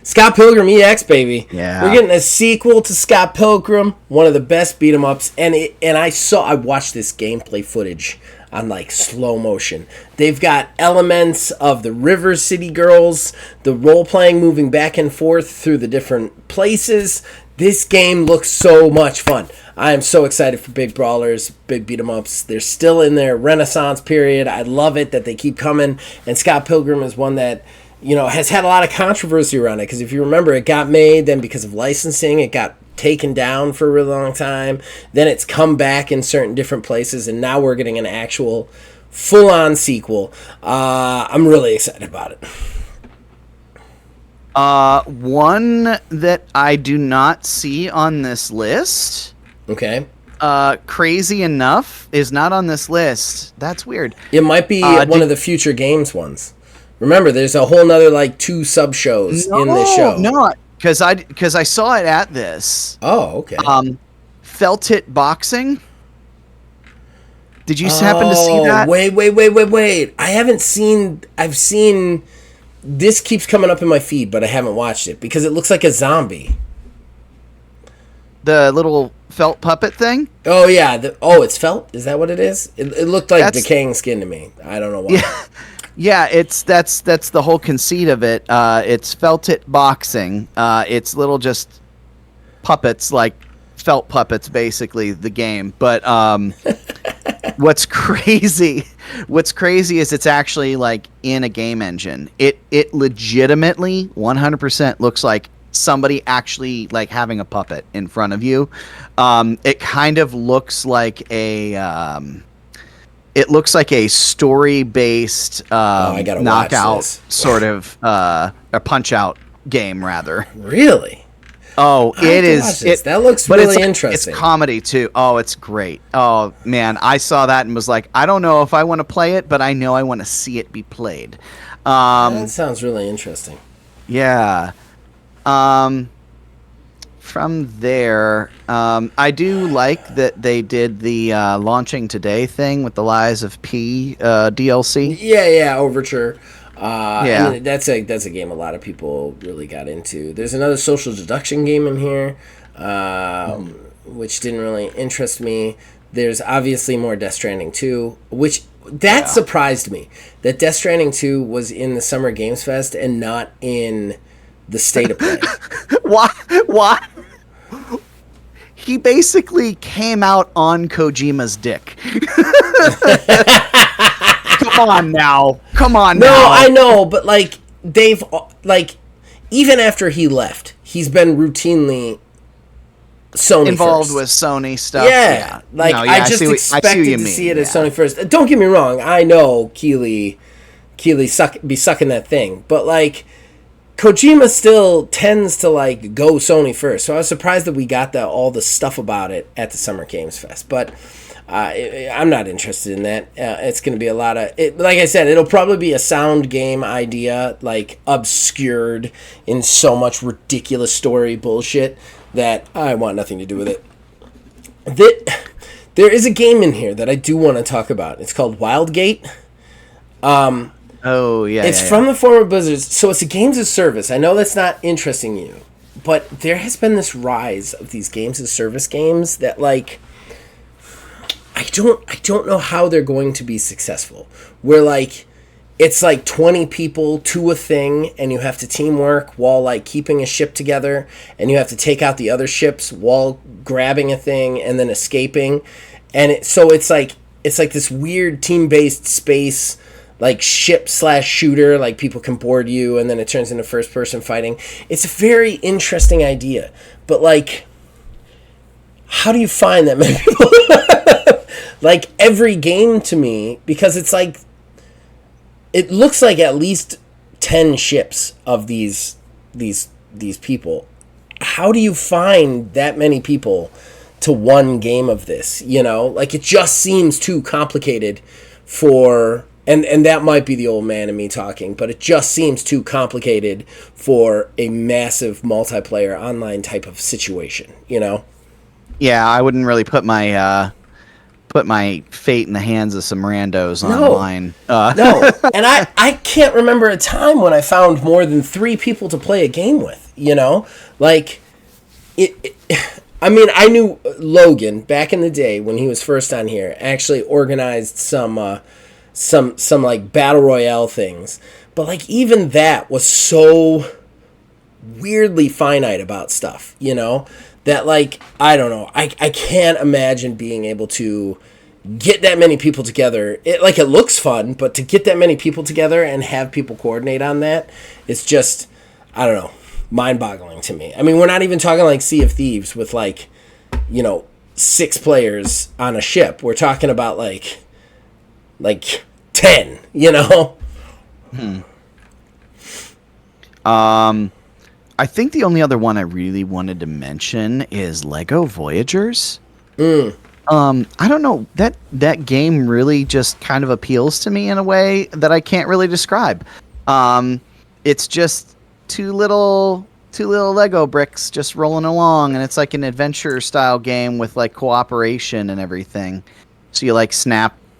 Scott Pilgrim EX, baby. Yeah. We're getting a sequel to Scott Pilgrim, one of the best beat 'em ups, and I watched this gameplay footage on like slow motion. They've got elements of the River City Girls, the role playing moving back and forth through the different places. This game looks so much fun. I am so excited for big brawlers, big beat 'em ups. They're still in their renaissance period. I love it that they keep coming, and Scott Pilgrim is one that has had a lot of controversy around it, because if you remember, it got made, then because of licensing, it got taken down for a really long time. Then it's come back in certain different places, and now we're getting an actual full-on sequel. I'm really excited about it. One that I do not see on this list. Okay. Crazy Enough is not on this list. That's weird. It might be one of the future games ones. Remember, there's a whole nother like 2 sub-shows in this show. No, because I saw it at this. Oh, okay. Felt It Boxing. Did you happen to see that? Wait. I haven't seen... I've seen... This keeps coming up in my feed, but I haven't watched it because it looks like a zombie. The little felt puppet thing? Oh, yeah. It's felt? Is that what it is? It looked like decaying skin to me. I don't know why. Yeah. Yeah, that's the whole conceit of it. It's Felt It Boxing. It's little just puppets, like felt puppets, basically the game. But what's crazy is it's actually like in a game engine. It legitimately 100% looks like somebody actually like having a puppet in front of you. It kind of looks like a story-based knockout sort of a punch-out game, rather. Really? Oh, it is. That looks really interesting. It's comedy too. Oh, it's great. Oh man, I saw that and was like, I don't know if I want to play it, but I know I want to see it be played. That sounds really interesting. Yeah. from there, I do like that they did the launching today thing with the Lies of P DLC. Yeah, Overture. Yeah. And that's a game a lot of people really got into. There's another social deduction game in here, which didn't really interest me. There's obviously more Death Stranding 2, which surprised me that Death Stranding 2 was in the Summer Games Fest and not in the State of Play. Why? He basically came out on Kojima's dick. Come on now. No, I know, but like they've like even after he left, he's been routinely Sony involved first. With Sony stuff. Yeah. Like I just expected to see it as Sony first. Don't get me wrong, I know Keighley be sucking that thing, but like Kojima still tends to like go Sony first. So I was surprised that we got all the stuff about it at the Summer Games Fest, but I'm not interested in that. It's going to be a lot of like I said, it'll probably be a sound game idea, like obscured in so much ridiculous story bullshit that I want nothing to do with it. There is a game in here that I do want to talk about. It's called Wildgate. Oh yeah. It's from the former Blizzard, so it's a games as service. I know that's not interesting you, but there has been this rise of these games as service games that like. I don't know how they're going to be successful. Where like it's like 20 people to a thing and you have to teamwork while like keeping a ship together and you have to take out the other ships while grabbing a thing and then escaping. And it's like this weird team-based space like ship/shooter, like people can board you and then it turns into first person fighting. It's a very interesting idea. But like how do you find that many people? Like every game to me, because it's like it looks like at least 10 ships of these people. How do you find that many people to one game of this? You know, like it just seems too complicated for and that might be the old man in me talking, but it just seems too complicated for a massive multiplayer online type of situation, you know? Yeah, I wouldn't really put my fate in the hands of some randos online. No, and I can't remember a time when I found more than 3 people to play a game with, you know? Like, I mean, I knew Logan, back in the day when he was first on here, actually organized some like, Battle Royale things. But, like, even that was so weirdly finite about stuff, you know? That, like, I don't know. I can't imagine being able to get that many people together. It looks fun, but to get that many people together and have people coordinate on that, it's just, I don't know, mind-boggling to me. I mean, we're not even talking like Sea of Thieves with, like, you know, 6 players on a ship. We're talking about, like 10, you know? I think the only other one I really wanted to mention is Lego Voyagers. I don't know, that game really just kind of appeals to me in a way that I can't really describe. It's just two little Lego bricks just rolling along, and it's like an adventure style game with like cooperation and everything. So you like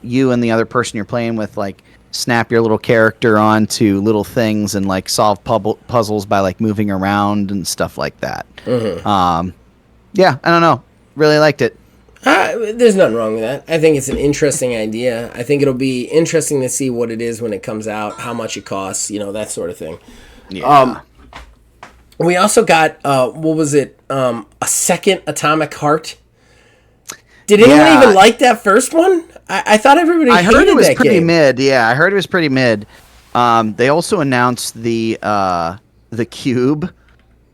you and the other person you're playing with like snap your little character onto little things and like solve puzzles by like moving around and stuff like that. Yeah, I don't know. Really liked it. There's nothing wrong with that. I think it's an interesting idea. I think it'll be interesting to see what it is when it comes out, how much it costs, you know, that sort of thing. Yeah. We also got, what was it, a second Atomic Heart. Did anyone even like that first one? I thought everybody hated that game. I heard it was pretty mid. Yeah, I heard it was pretty mid. They also announced the Cube,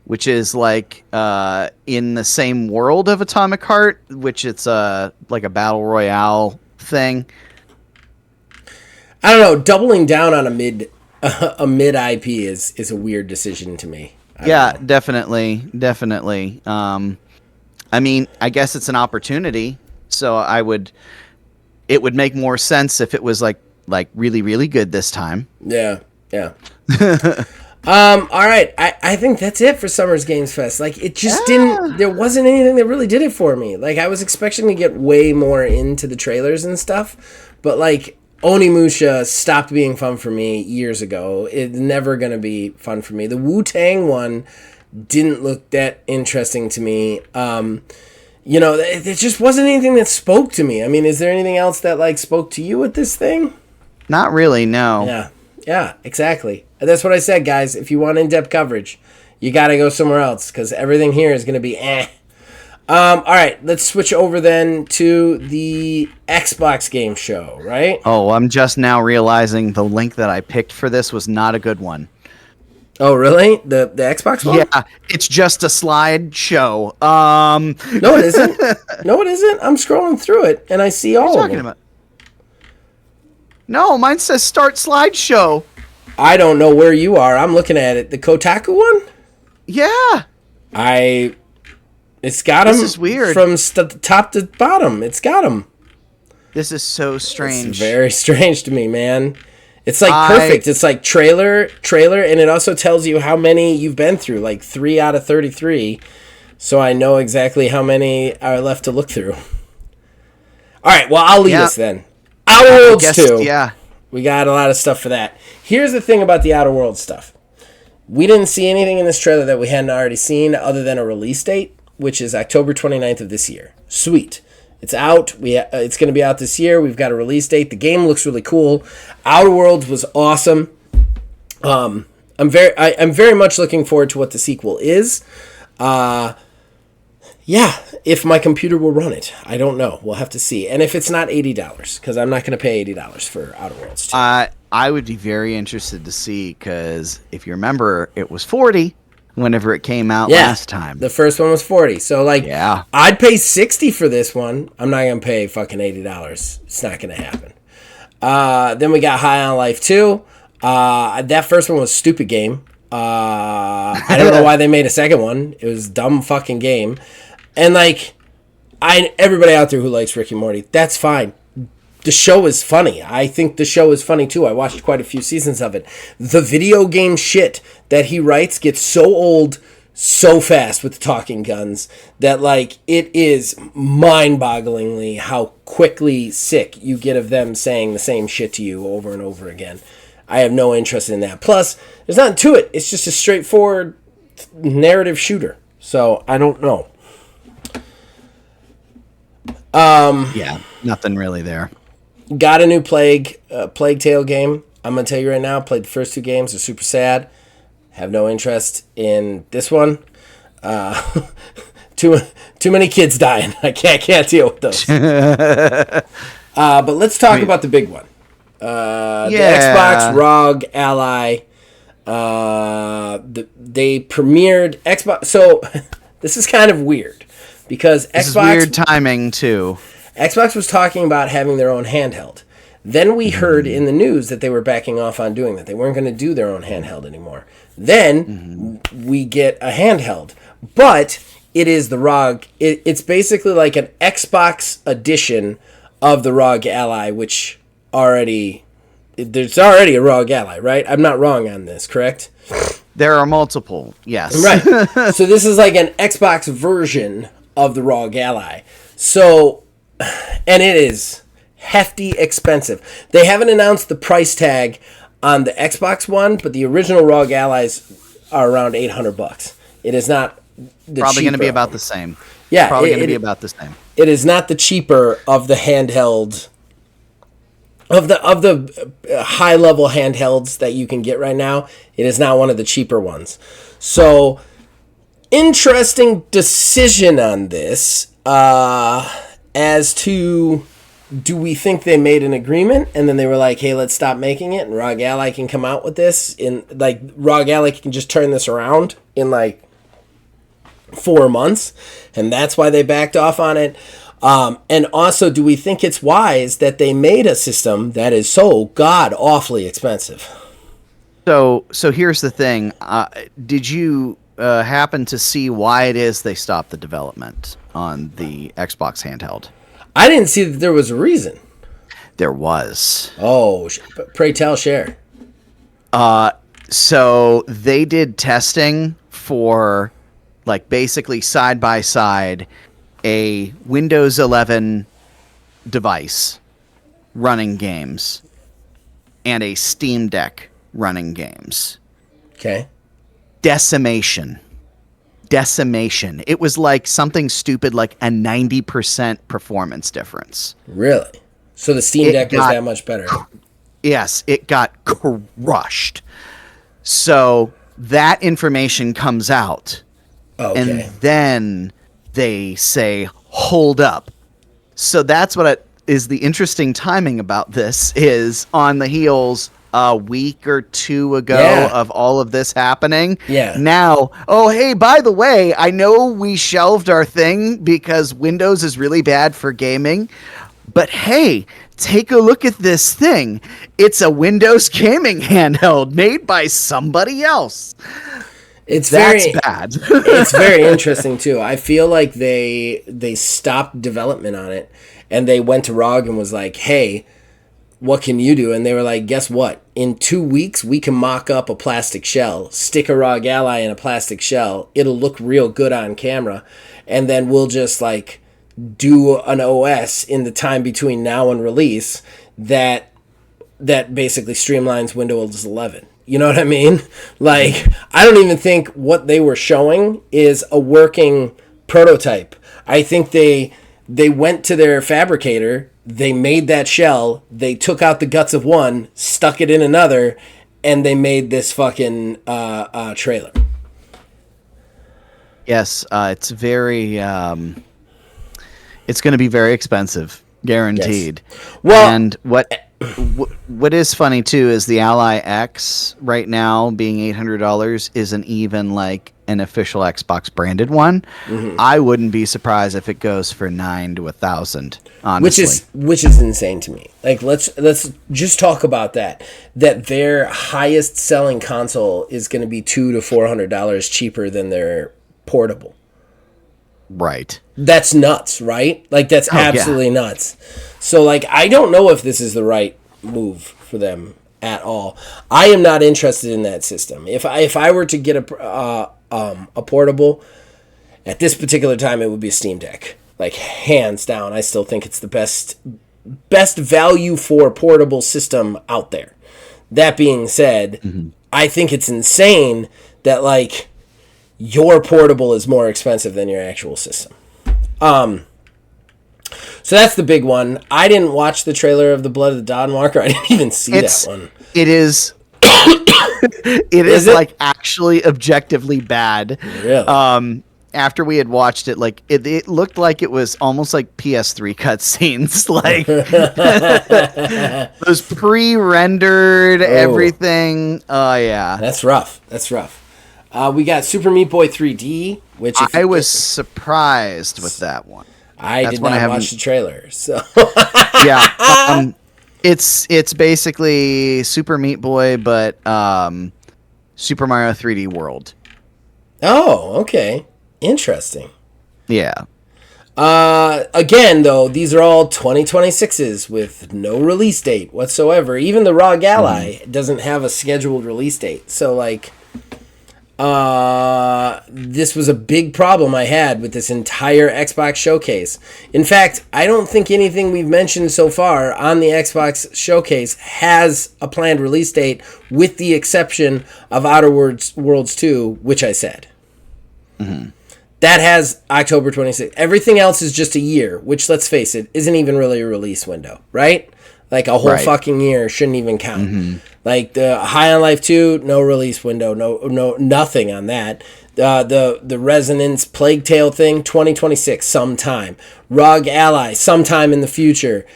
which is like in the same world of Atomic Heart, which it's like a battle royale thing. I don't know. Doubling down on a mid IP is a weird decision to me. Yeah, definitely. I mean, I guess it's an opportunity. So it would make more sense if it was like really, really good this time. Yeah. All right. I think that's it for Summer's Games Fest. Like, it just didn't... There wasn't anything that really did it for me. Like, I was expecting to get way more into the trailers and stuff. But, like, Onimusha stopped being fun for me years ago. It's never going to be fun for me. The Wu-Tang one didn't look that interesting to me. You know, there just wasn't anything that spoke to me. I mean, is there anything else that, like, spoke to you with this thing? Not really, no. Yeah, exactly. That's what I said, guys. If you want in-depth coverage, you got to go somewhere else because everything here is going to be eh. All right, let's switch over then to the Xbox game show, right? Oh, I'm just now realizing the link that I picked for this was not a good one. Oh, really? The Xbox one? Yeah, it's just a slideshow. No, it isn't. No, it isn't. I'm scrolling through it, and I see all of them. About? No, mine says start slideshow. I don't know where you are. I'm looking at it. The Kotaku one? Yeah. It's got them. This is weird. From top to bottom. It's got them. This is so strange. It's very strange to me, man. It's like perfect. It's like trailer, and it also tells you how many you've been through, like 3 out of 33. So I know exactly how many are left to look through. All right, well, I'll lead us then. Outer Worlds 2. Yeah. We got a lot of stuff for that. Here's the thing about the Outer Worlds stuff. We didn't see anything in this trailer that we hadn't already seen other than a release date, which is October 29th of this year. Sweet. It's out. It's going to be out this year. We've got a release date. The game looks really cool. Outer Worlds was awesome. I'm very much looking forward to what the sequel is. Yeah, if my computer will run it. I don't know. We'll have to see. And if it's not $80, because I'm not going to pay $80 for Outer Worlds 2. I would be very interested to see, because if you remember, it was $40 whenever it came out last time. The first one was $40. So, like, I'd pay $60 for this one. I'm not going to pay fucking $80. It's not going to happen. Then we got High on Life 2. That first one was a stupid game. I don't know why they made a second one. It was a dumb fucking game. And, like, everybody out there who likes Rick and Morty, that's fine. The show is funny. I think the show is funny, too. I watched quite a few seasons of it. The video game shit that he writes gets so old so fast with the talking guns that, like, it is mind-bogglingly how quickly sick you get of them saying the same shit to you over and over again. I have no interest in that. Plus, there's nothing to it. It's just a straightforward narrative shooter. So, I don't know. Yeah, nothing really there. Got a new Plague Tale game. I'm going to tell you right now, played the first 2 games. They're super sad. Have no interest in this one. Too many kids dying. I can't deal with those. But let's talk about the big one. The Xbox ROG Ally. They premiered Xbox. So this is kind of weird because this is weird timing too. Xbox was talking about having their own handheld. Then we heard in the news that they were backing off on doing that. They weren't going to do their own handheld anymore. Then we get a handheld. But it is the ROG. It's basically like an Xbox edition of the ROG Ally, which there's already a ROG Ally, right? I'm not wrong on this, correct? There are multiple, yes. Right. So this is like an Xbox version of the ROG Ally. So, and it is hefty expensive. They haven't announced the price tag on the Xbox One, but the original ROG Allies are around $800. It is not the probably going to be about one. the same. Yeah, probably going to be about the same. It is not the cheaper of the handheld of the high level handhelds that you can get right now. It is not one of the cheaper ones. So interesting decision on this as to, do we think they made an agreement and then they were like, hey, let's stop making it and ROG Ally can come out with this in like ROG Ally can just turn this around in like 4 months, and that's why they backed off on it. And also, do we think it's wise that they made a system that is so god awfully expensive? So here's the thing. Did you happen to see why it is they stopped the development on the Xbox handheld? I didn't see that there was a reason. There was. Oh, pray tell, share. So they did testing for, like, basically side by side a Windows 11 device running games and a Steam Deck running games. Okay. Decimation. It was like something stupid, like a 90% performance difference. Really? So the Steam Deck is that much better? Yes, it got crushed. So that information comes out. Okay. And then they say, hold up. So that's what is the interesting timing about this, is on the heels a week or two ago of all of this happening. Yeah. Now, oh, hey, by the way, I know we shelved our thing because Windows is really bad for gaming, but hey, take a look at this thing. It's a Windows gaming handheld made by somebody else. That's bad. It's very interesting too. I feel like they stopped development on it, and they went to ROG and was like, "Hey, what can you do?" And they were like, "Guess what? In 2 weeks, we can mock up a plastic shell, stick a ROG Ally in a plastic shell. It'll look real good on camera, and then we'll just like do an OS in the time between now and release that basically streamlines Windows 11." You know what I mean? Like, I don't even think what they were showing is a working prototype. I think they went to their fabricator, they made that shell, they took out the guts of one, stuck it in another, and they made this fucking trailer. Yes, it's very. It's going to be very expensive, guaranteed. Yes. Well, and what is funny too is the Ally X right now being $800 isn't even like an official Xbox branded one. Mm-hmm. I wouldn't be surprised if it goes for $900 to $1,000. Honestly, which is insane to me. Like, let's just talk about that. That their highest selling console is going to be $200 to $400 cheaper than their portable. Right. That's nuts, right? Like, that's absolutely nuts. So, like, I don't know if this is the right move for them at all. I am not interested in that system. If I were to get a portable, at this particular time, it would be a Steam Deck. Like, hands down, I still think it's the best value for portable system out there. That being said, I think it's insane that, like, your portable is more expensive than your actual system. So that's the big one. I didn't watch the trailer of the Blood of the Dawnwalker. I didn't even see that one. It is. It is like actually objectively bad. Really? After we had watched it, like it looked like it was almost like PS3 cutscenes, like those pre-rendered everything. Oh yeah, that's rough. We got Super Meat Boy 3D, which I was surprised with that one. I did not watch the trailer, so yeah. It's basically Super Meat Boy, but Super Mario 3D World. Oh, okay. Interesting. Yeah. Again, though, these are all 2026s with no release date whatsoever. Even the ROG Ally doesn't have a scheduled release date. So, like, this was a big problem I had with this entire Xbox showcase. In fact, I don't think anything we've mentioned so far on the Xbox showcase has a planned release date, with the exception of Outer Worlds 2, which I said. Mm-hmm. That has October 26th. Everything else is just a year, which, let's face it, isn't even really a release window, right? Like, a whole fucking year shouldn't even count. Mm-hmm. Like, the High on Life 2, no release window, no nothing on that. The Resonance Plague Tale thing, 2026, sometime. ROG Ally, sometime in the future.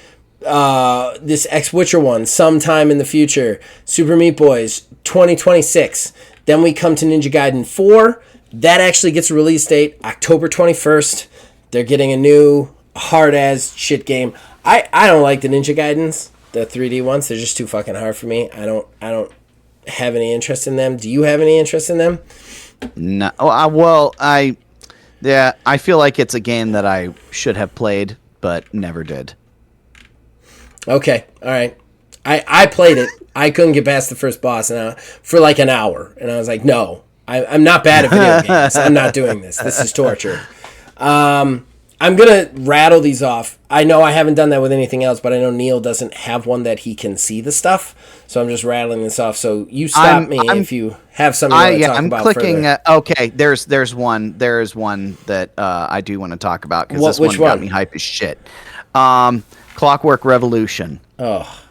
This X-Witcher one, sometime in the future. Super Meat Boys, 2026. Then we come to Ninja Gaiden 4. That actually gets a release date, October 21st. They're getting a new hard-as shit game. I don't like the Ninja Gaidens, the 3D ones. They're just too fucking hard for me. I don't have any interest in them. Do you have any interest in them? No. I feel like it's a game that I should have played, but never did. Okay, all right. I played it. I couldn't get past the first boss for like an hour. And I was like, no, I'm not bad at video games. I'm not doing this. This is torture. I'm going to rattle these off. I know I haven't done that with anything else, but I know Neil doesn't have one that he can see the stuff. So I'm just rattling this off. So you stop me if you have something you want to talk about clicking. further. Okay, there's one that I do want to talk about because this one got me hype as shit. Clockwork Revolution. Oh.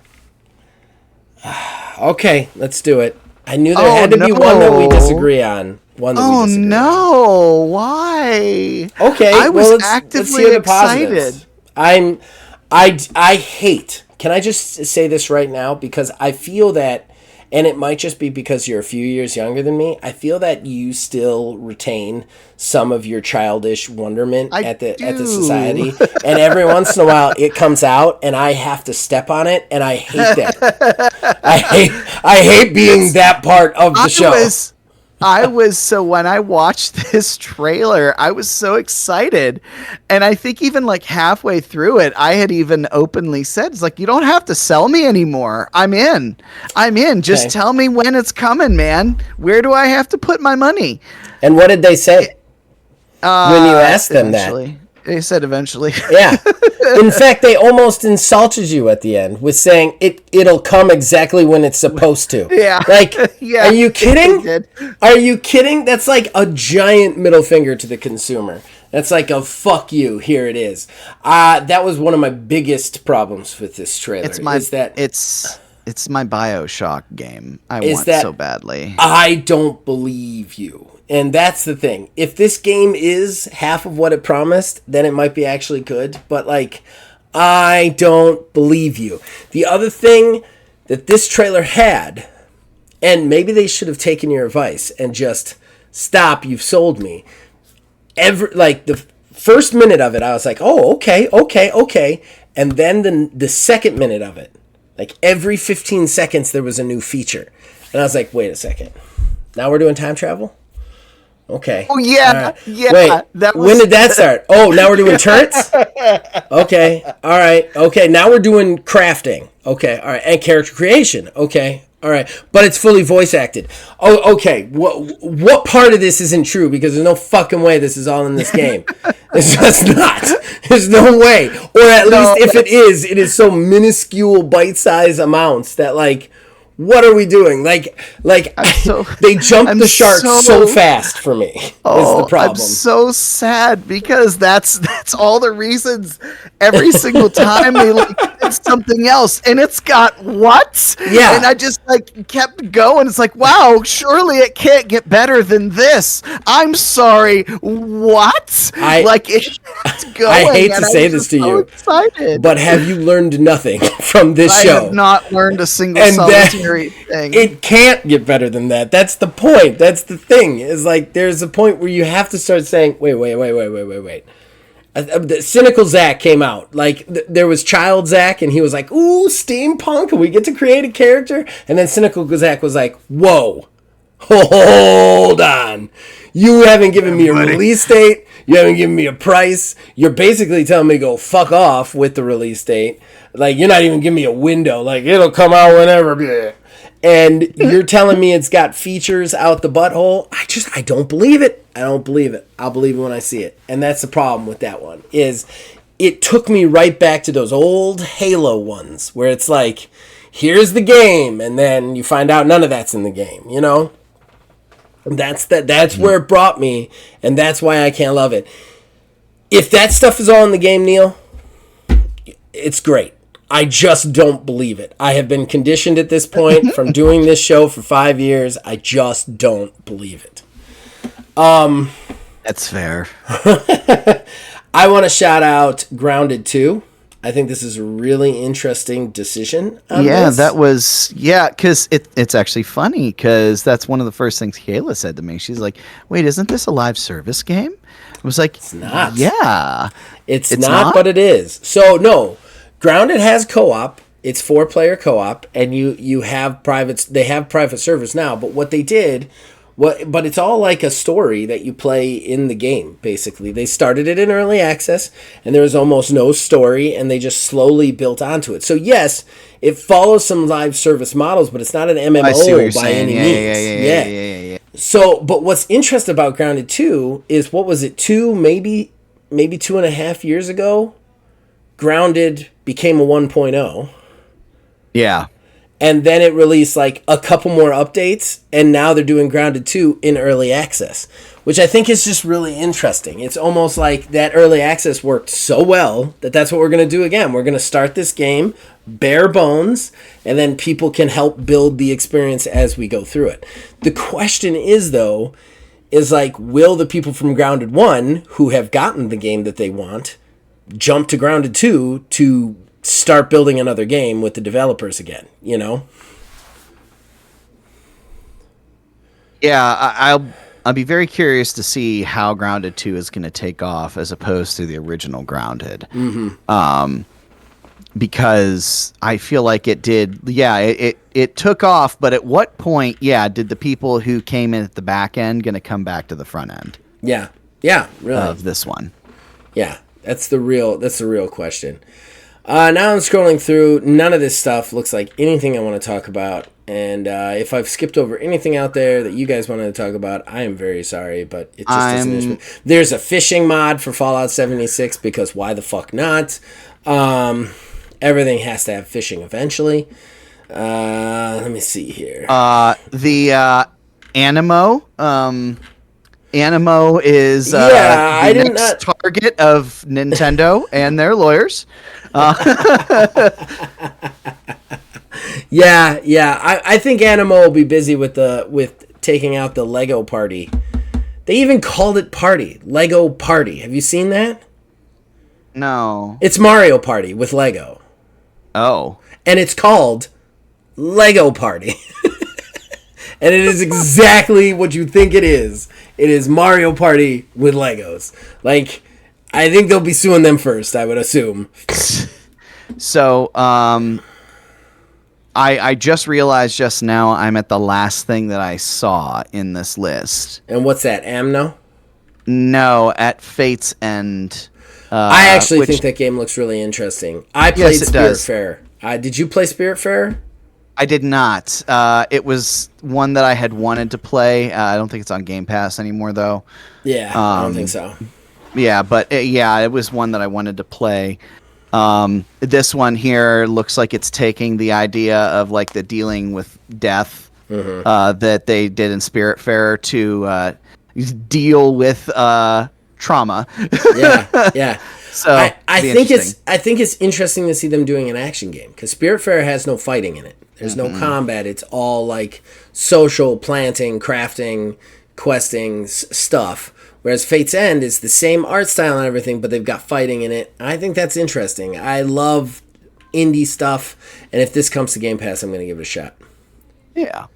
Okay, let's do it. I knew there had to be one that we disagree on. No! Why? Okay, I was let's actively hear the excited. positives. I hate. Can I just say this right now? Because I feel that, and it might just be because you're a few years younger than me, I feel that you still retain some of your childish wonderment at the society. And every once in a while it comes out and I have to step on it, and I hate that. I hate being that part of the show. So when I watched this trailer, I was so excited. And I think even like halfway through it, I had even openly said, it's like, you don't have to sell me anymore. I'm in. Just tell me when it's coming, man. Where do I have to put my money? And what did they say when you asked them that? They said eventually. Yeah. In fact, they almost insulted you at the end with saying it'll come exactly when it's supposed to. Yeah. Like, yeah, are you kidding? Are you kidding? That's like a giant middle finger to the consumer. That's like a fuck you. Here it is. That was one of my biggest problems with this trailer. It's my BioShock game. I want so badly. I don't believe you. And that's the thing. If this game is half of what it promised, then it might be actually good. But, like, I don't believe you. The other thing that this trailer had, and maybe they should have taken your advice and just, stop, you've sold me. The first minute of it, I was like, oh, okay. And then the second minute of it, like every 15 seconds, there was a new feature. And I was like, wait a second. Now we're doing time travel? Okay. Oh, yeah. Right. Yeah. Wait, when did that start? Oh, now we're doing turrets? Okay. All right. Okay. Now we're doing crafting. Okay. All right. And character creation. Okay. All right. But it's fully voice acted. Oh, okay. What part of this isn't true? Because there's no fucking way this is all in this game. It's just not. There's no way. Or at least if it is so minuscule bite-sized amounts that, like, what are we doing? Like they jumped the shark so fast for me. Is the problem. I'm so sad because that's all the reasons. Every single time they did something else, and it's got what? Yeah. And I just kept going. It's like, wow, surely it can't get better than this. I'm sorry, what? It's going. I hate to say this to you, excited. But have you learned nothing from this show? I have not learned a single solitary thing. It can't get better than that. That's the point. That's the thing. Is like there's a point where you have to start saying, wait. The Cynical Zach came out. Like there was Child Zach, and he was like, "Ooh, steampunk! We get to create a character." And then Cynical Zach was like, "Whoa, hold on! You haven't given me a release date. You haven't given me a price. You're basically telling me to go fuck off with the release date. Like you're not even giving me a window. Like it'll come out whenever." And you're telling me it's got features out the butthole. I don't believe it. I don't believe it. I'll believe it when I see it. And that's the problem with that one, is it took me right back to those old Halo ones where it's like, here's the game, and then you find out none of that's in the game, you know? And that's where it brought me, and that's why I can't love it. If that stuff is all in the game, Neil, it's great. I just don't believe it. I have been conditioned at this point from doing this show for 5 years. I just don't believe it. That's fair. I want to shout out Grounded 2. I think this is a really interesting decision. That was, because it's actually funny because that's one of the first things Kayla said to me. She's like, wait, isn't this a live service game? I was like, it's not. Yeah. It's not, but it is. So, no. Grounded has co-op. It's 4-player co-op, and you have private. They have private servers now. But what they did But it's all like a story that you play in the game, basically. They started it in early access, and there was almost no story, and they just slowly built onto it. So, yes, it follows some live service models, but it's not an MMO by any means. Yeah. So, but what's interesting about Grounded 2 is, what was it, maybe 2.5 years ago? Grounded became a 1.0. Yeah. And then it released like a couple more updates, and now they're doing Grounded 2 in early access, which I think is just really interesting. It's almost like that early access worked so well that that's what we're going to do again. We're going to start this game bare bones, and then people can help build the experience as we go through it. The question is, though, is like, will the people from Grounded 1 who have gotten the game that they want jump to Grounded 2 to start building another game with the developers again, you know? Yeah, I'll be very curious to see how Grounded 2 is going to take off as opposed to the original Grounded. Because I feel like it did, it took off, but at what point, did the people who came in at the back end going to come back to the front end? Yeah, really. Of this one. Yeah, that's the real question. Now I'm scrolling through. None of this stuff looks like anything I want to talk about. And if I've skipped over anything out there that you guys wanted to talk about, I am very sorry, but it just doesn't. There's a fishing mod for Fallout 76 because why the fuck not? Everything has to have fishing eventually. Let me see here. The Animo. Animo is I the next target of Nintendo and their lawyers. I think Animo will be busy with taking out the Lego Party. They even called it Party. Lego Party. Have you seen that? No. It's Mario Party with Lego. Oh. And it's called Lego Party. And it is exactly what you think it is. It is Mario Party with Legos. Like, I think they'll be suing them first, I would assume. So, I just realized just now I'm at the last thing that I saw in this list. And what's that, Amno? No, at Fate's End. I actually think that game looks really interesting. I played Spiritfarer. Did you play Spiritfarer? I did not. It was one that I had wanted to play. I don't think it's on Game Pass anymore, though. Yeah, I don't think so. Yeah, but it was one that I wanted to play. This one here looks like it's taking the idea of like the dealing with death that they did in Spiritfarer to deal with trauma. Yeah. So I think it's interesting to see them doing an action game because Spiritfarer has no fighting in it. There's no combat. It's all like social planting, crafting, questing stuff. Whereas Fate's End is the same art style and everything, but they've got fighting in it. I think that's interesting. I love indie stuff, and if this comes to Game Pass, I'm going to give it a shot. Yeah.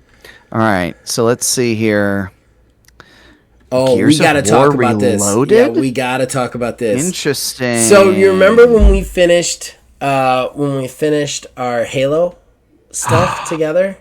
All right. So let's see here. Oh, we got to talk about this. Yeah, we got to talk about this. Interesting. So you remember when we finished our Halo stuff together?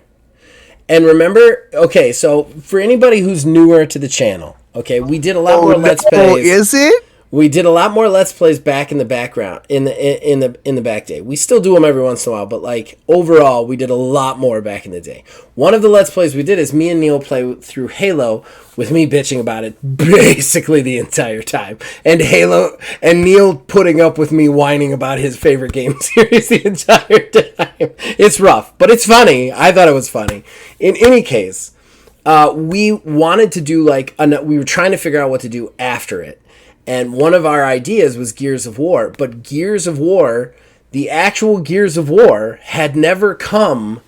And remember, okay, so for anybody who's newer to the channel, okay, we did a lot more Let's Plays. Is it? We did a lot more Let's Plays back in the background, in the back day. We still do them every once in a while, but like overall, we did a lot more back in the day. One of the Let's Plays we did is me and Neil play through Halo, with me bitching about it basically the entire time, and Neil putting up with me whining about his favorite game series the entire time. It's rough, but it's funny. I thought it was funny. In any case, we wanted to do we were trying to figure out what to do after it. And one of our ideas was Gears of War. But Gears of War, the actual Gears of War, had never come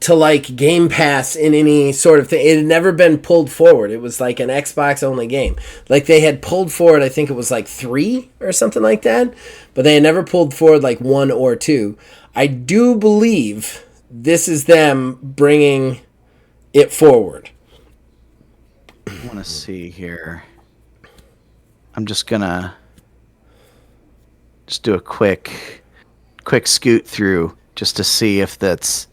to like Game Pass in any sort of thing. It had never been pulled forward. It was like an Xbox only game. Like they had pulled forward, I think it was like 3 or something like that. But they had never pulled forward like 1 or 2. I do believe this is them bringing it forward. I want to see here. I'm just gonna do a quick scoot through just to see if that's.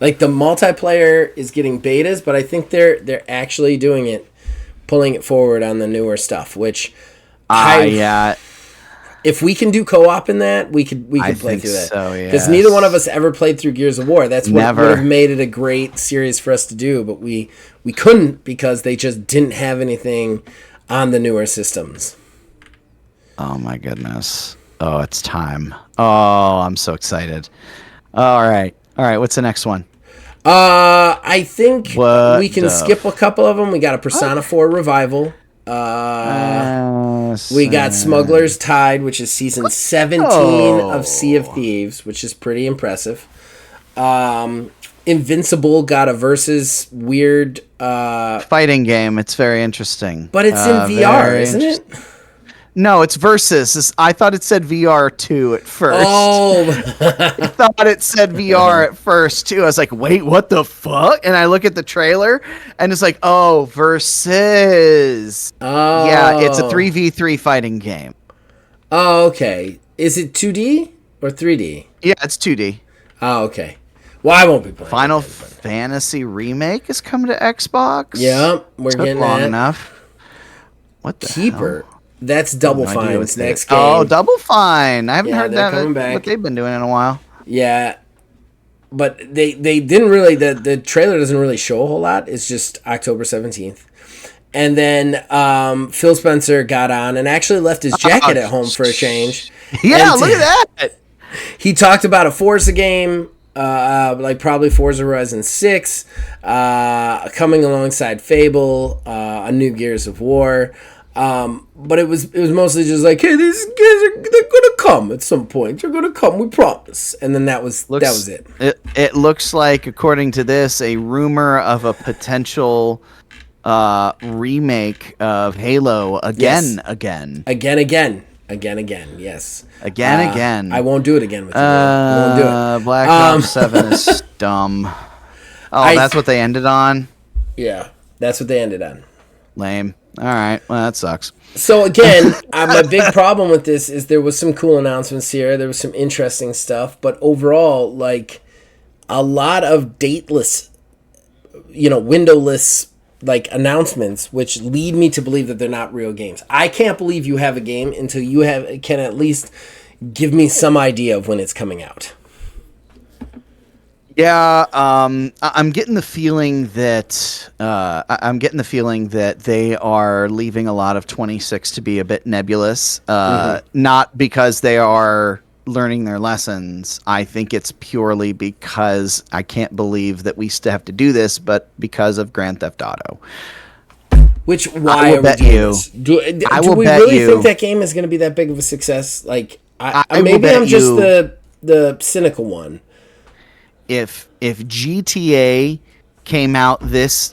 Like the multiplayer is getting betas, but I think they're actually doing it, pulling it forward on the newer stuff. Which, if we can do co-op in that, we could play through that. Because neither one of us ever played through Gears of War. That's what would have made it a great series for us to do, but we couldn't because they just didn't have anything on the newer systems. Oh my goodness. Oh, it's time. Oh, I'm so excited. All right. What's the next one? I think we can skip a couple of them. We got a Persona 4 revival. We got Smuggler's Tide, which is season 17 of Sea of Thieves, which is pretty impressive. Invincible got a versus weird fighting game. It's very interesting. But it's in VR, isn't it? No, it's versus. I thought it said VR2 at first. Oh. I thought it said VR at first, too. I was like, wait, what the fuck? And I look at the trailer, and it's like, oh, versus. Oh. Yeah, it's a 3v3 fighting game. Oh, okay. Is it 2D or 3D? Yeah, it's 2D. Oh, okay. Well, I won't be playing Final Fantasy Remake is coming to Xbox. Yep, we're getting long that. enough. What the Keeper. hell? That's Double Fine's next game. Oh, Double Fine. I haven't heard that. Back. What they've been doing in a while. Yeah. But they didn't really, the trailer doesn't really show a whole lot. It's just October 17th. And then Phil Spencer got on and actually left his jacket at home for a change. Yeah, look at that. He talked about a Forza game, like probably Forza Horizon 6, coming alongside Fable, a new Gears of War. But it was mostly just like, hey, these guys they're gonna come at some point. They're gonna come, we promise. And then that was it. It looks like, according to this, a rumor of a potential remake of Halo again. Yes. Again. I won't do it again with you. I won't do it. Black Ops 7 is dumb. Oh, that's what they ended on? Yeah, that's what they ended on. Lame. All right. Well, that sucks. So again, my big problem with this is there was some cool announcements here. There was some interesting stuff, but overall, like a lot of dateless, windowless like announcements, which lead me to believe that they're not real games. I can't believe you have a game until you can at least give me some idea of when it's coming out. Yeah, I'm getting the feeling that they are leaving a lot of 26 to be a bit nebulous. Not because they are learning their lessons. I think it's purely because I can't believe that we still have to do this, but because of Grand Theft Auto. Why are we doing this? Do we really think that game is going to be that big of a success? Like, maybe I'm just the cynical one. If GTA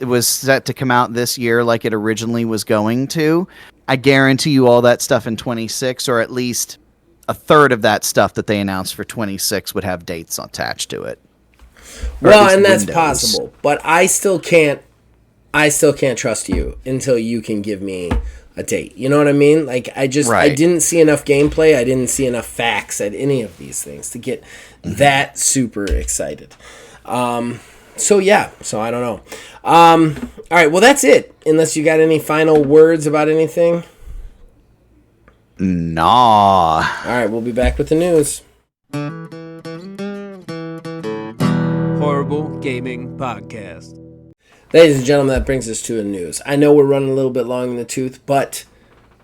was set to come out this year like it originally was going to, I guarantee you all that stuff in 26, or at least a third of that stuff that they announced for 26 would have dates attached to it. Well, and that's possible, but I still can't trust you until you can give me a date. You know what I mean? Like, I didn't see enough gameplay. I didn't see enough facts at any of these things to get that super excited. So I don't know. All right, well, that's it. Unless you got any final words about anything. Nah. All right, we'll be back with the news. Horrible Gaming Podcast. Ladies and gentlemen, that brings us to the news. I know we're running a little bit long in the tooth, but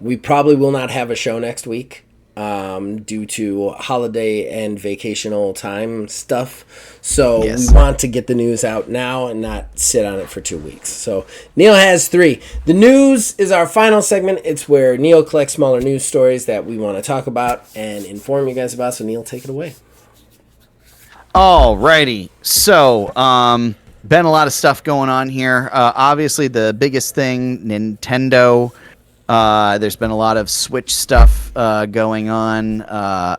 we probably will not have a show next week due to holiday and vacational time stuff. So we want to get the news out now and not sit on it for 2 weeks. So Neil has 3. The news is our final segment. It's where Neil collects smaller news stories that we want to talk about and inform you guys about. So Neil, take it away. Alrighty. So, been a lot of stuff going on here. Obviously, the biggest thing, Nintendo. There's been a lot of Switch stuff going on.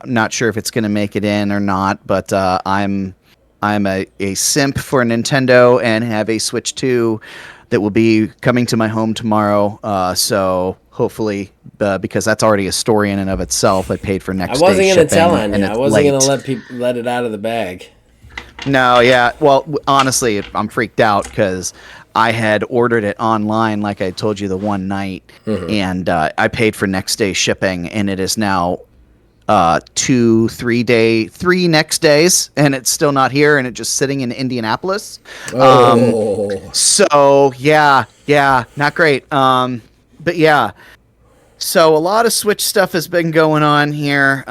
Not sure if it's going to make it in or not, but I'm a simp for Nintendo and have a Switch 2 that will be coming to my home tomorrow. So hopefully, because that's already a story in and of itself, I paid for next day shipping. I wasn't going to tell on you. I wasn't going to let it out of the bag. No, yeah. Well, honestly, I'm freaked out because I had ordered it online, like I told you, the one night, and I paid for next day shipping, and it is now 3 next days, and it's still not here, and it's just sitting in Indianapolis. So yeah, not great. But yeah, so a lot of Switch stuff has been going on here.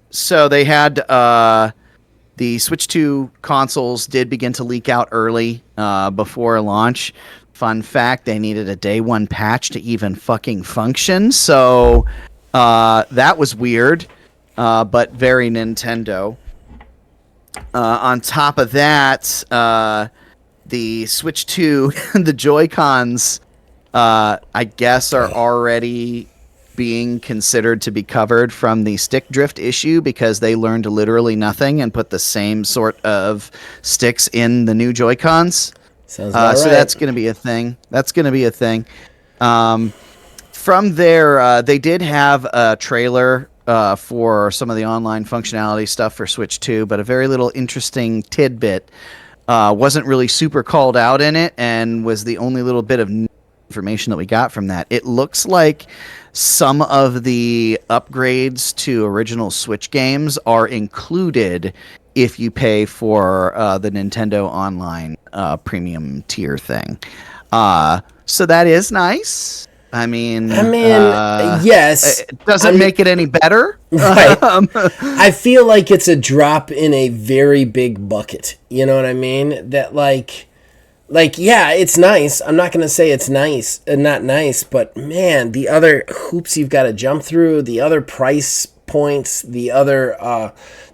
So they had the Switch 2 consoles did begin to leak out early before launch. Fun fact, they needed a day one patch to even fucking function. So that was weird, but very Nintendo. On top of that, the Switch 2, the Joy-Cons, I guess, are already being considered to be covered from the stick drift issue because they learned literally nothing and put the same sort of sticks in the new Joy-Cons. Sounds about right. So that's going to be a thing. From there, they did have a trailer for some of the online functionality stuff for Switch 2, but a very little interesting tidbit wasn't really super called out in it and was the only little bit of information that we got from that. It looks like some of the upgrades to original Switch games are included if you pay for the Nintendo Online premium tier thing. So that is nice. I mean, yes. It doesn't make it any better. Right. I feel like it's a drop in a very big bucket. You know what I mean? That yeah, it's nice. I'm not going to say it's nice and not nice, but man, the other hoops you've got to jump through, the other price points, the other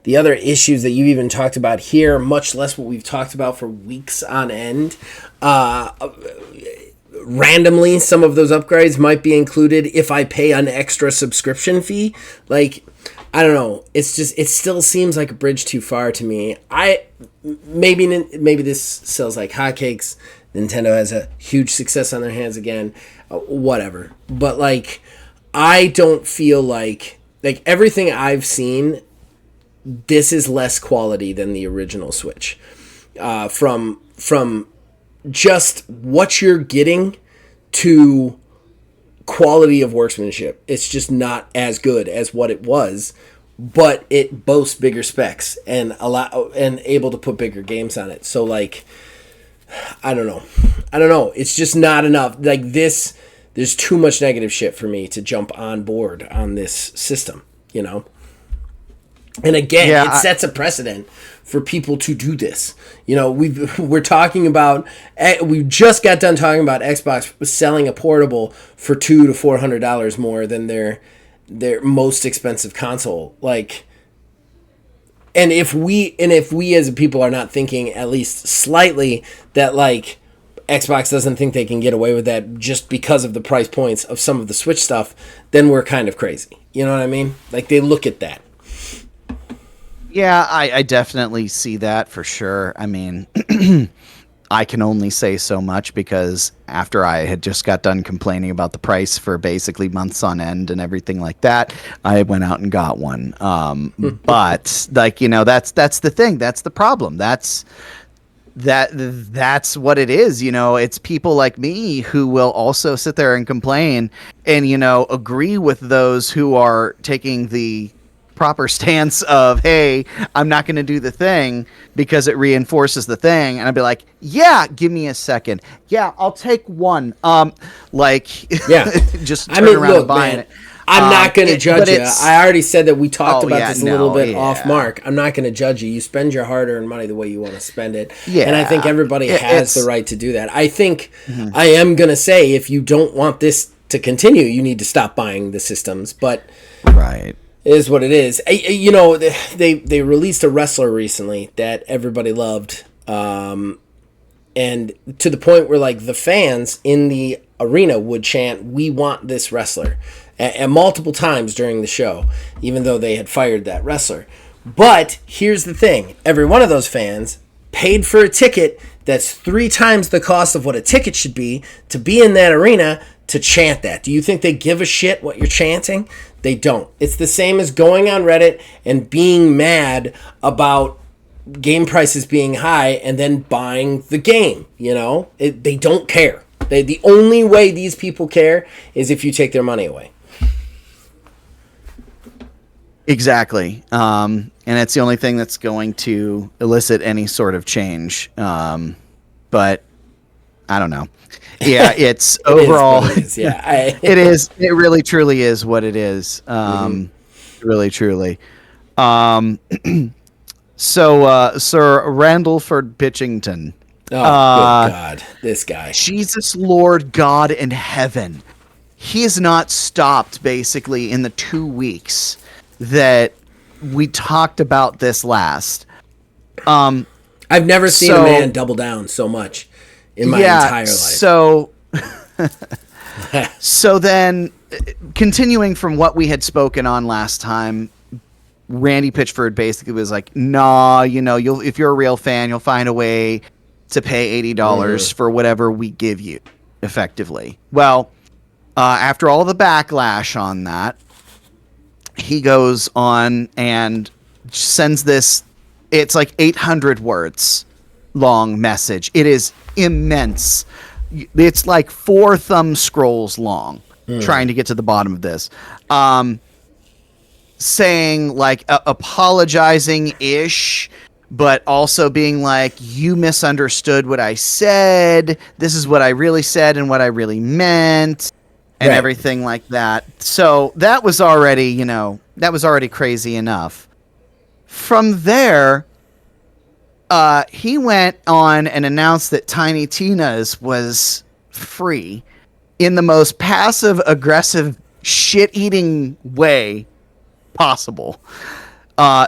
issues that you even talked about here, much less what we've talked about for weeks on end. Randomly, some of those upgrades might be included if I pay an extra subscription fee. Like, I don't know. It's just, it still seems like a bridge too far to me. Maybe this sells like hotcakes. Nintendo has a huge success on their hands again. Whatever. But like, I don't feel like everything I've seen, this is less quality than the original Switch. From just what you're getting to quality of workmanship. It's just not as good as what it was, but it boasts bigger specs and able to put bigger games on it. So like, I don't know. It's just not enough. Like this, there's too much negative shit for me to jump on board on this system, you know? And again, it sets a precedent for people to do this. You know, we just got done talking about Xbox selling a portable for $200 to $400 more than their most expensive console. Like, and if we as a people are not thinking at least slightly that like Xbox doesn't think they can get away with that just because of the price points of some of the Switch stuff, then we're kind of crazy. You know what I mean? Like, they look at that. Yeah, I definitely see that for sure. I mean, I can only say so much because after I had just got done complaining about the price for basically months on end and everything like that, I went out and got one. But like, you know, that's the thing. That's the problem. That's what it is. You know, it's people like me who will also sit there and complain and, you know, agree with those who are taking the proper stance of, hey, I'm not going to do the thing because it reinforces the thing. And I'd be like, yeah, give me a second. Yeah, I'll take one. Just turn around and buying it. I'm not going to judge you. I already said that we talked about this a little bit off mark. I'm not going to judge you. You spend your hard-earned money the way you want to spend it. Yeah, and I think everybody has the right to do that. I think I am going to say if you don't want this to continue, you need to stop buying the systems. But right. It is what it is. You know, they released a wrestler recently that everybody loved. And to the point where, like, the fans in the arena would chant, "We want this wrestler," and multiple times during the show, even though they had fired that wrestler. But here's the thing. Every one of those fans paid for a ticket that's 3 times the cost of what a ticket should be to be in that arena to chant that. Do you think they give a shit what you're chanting? They don't. It's the same as going on Reddit and being mad about game prices being high and then buying the game. They don't care. The only way these people care is if you take their money away. Exactly. And it's the only thing that's going to elicit any sort of change. But I don't know. Yeah, it's overall. It is. Yeah, it is. It really, truly is what it is. Really, truly. So, Sir Randallford Pitchington. Oh, good God. This guy. Jesus, Lord God in heaven. He has not stopped, basically, in the 2 weeks that we talked about this last. I've never seen a man double down so much in my entire life. So then, continuing from what we had spoken on last time, Randy Pitchford basically was like, "Nah, if you're a real fan, you'll find a way to pay $80 for whatever we give you." Effectively, well, after all the backlash on that, he goes on and sends this. It's like 800 words long message. It is immense. It's like 4 thumb scrolls long, trying to get to the bottom of this. Saying like apologizing ish, but also being like, you misunderstood what I said. This is what I really said and what I really meant, and everything like that. So that was already, crazy enough. From there, he went on and announced that Tiny Tina's was free in the most passive aggressive shit-eating way possible.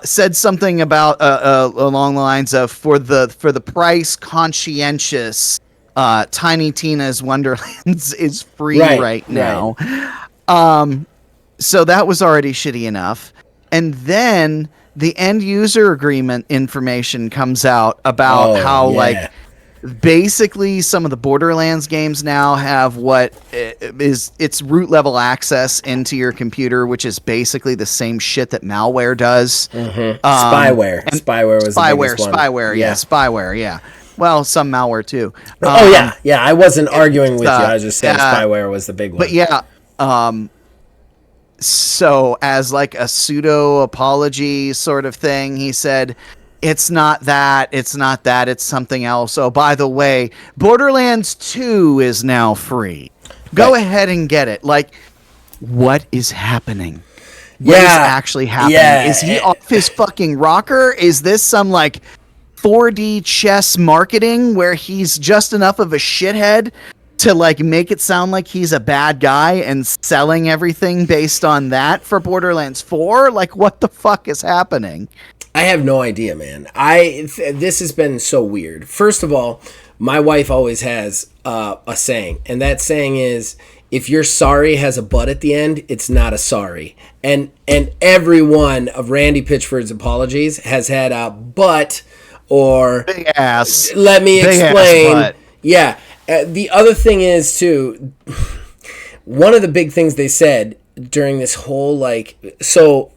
Said something about along the lines of for the price conscientious, Tiny Tina's Wonderlands is free right now. So that was already shitty enough. And then the end user agreement information comes out about like basically some of the Borderlands games now have what is it's root level access into your computer, which is basically the same shit that malware does. Spyware. Spyware was the biggest one. Spyware. Yeah. Well, some malware too. Yeah. I wasn't arguing with you. I was just saying spyware was the big one. But yeah. So as like a pseudo apology sort of thing, he said, it's not that, it's something else. Oh, by the way, Borderlands 2 is now free. Go ahead and get it. Like, what is happening? What is actually happening? Yeah. Is he off his fucking rocker? Is this some like 4D chess marketing where he's just enough of a shithead to like make it sound like he's a bad guy and selling everything based on that for Borderlands 4? Like, what the fuck is happening? I have no idea, man. This has been so weird. First of all, my wife always has a saying, and that saying is, if your sorry has a butt at the end, it's not a sorry. And every one of Randy Pitchford's apologies has had a but or big ass. Let me explain. Ass butt. Yeah. The other thing is too, one of the big things they said during this whole so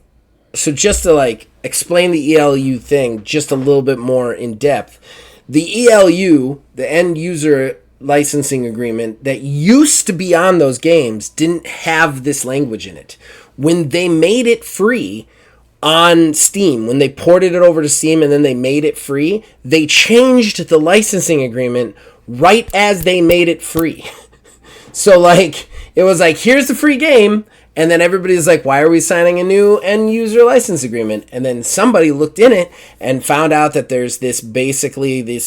just to like explain the ELU thing just a little bit more in depth. The ELU, the end user licensing agreement that used to be on those games, didn't have this language in it. When they made it free on Steam, when they ported it over to Steam and then they made it free, they changed the licensing agreement right as they made it free. So like it was like, here's the free game, and then everybody's like, why are we signing a new end user license agreement? And then somebody looked in it and found out that there's this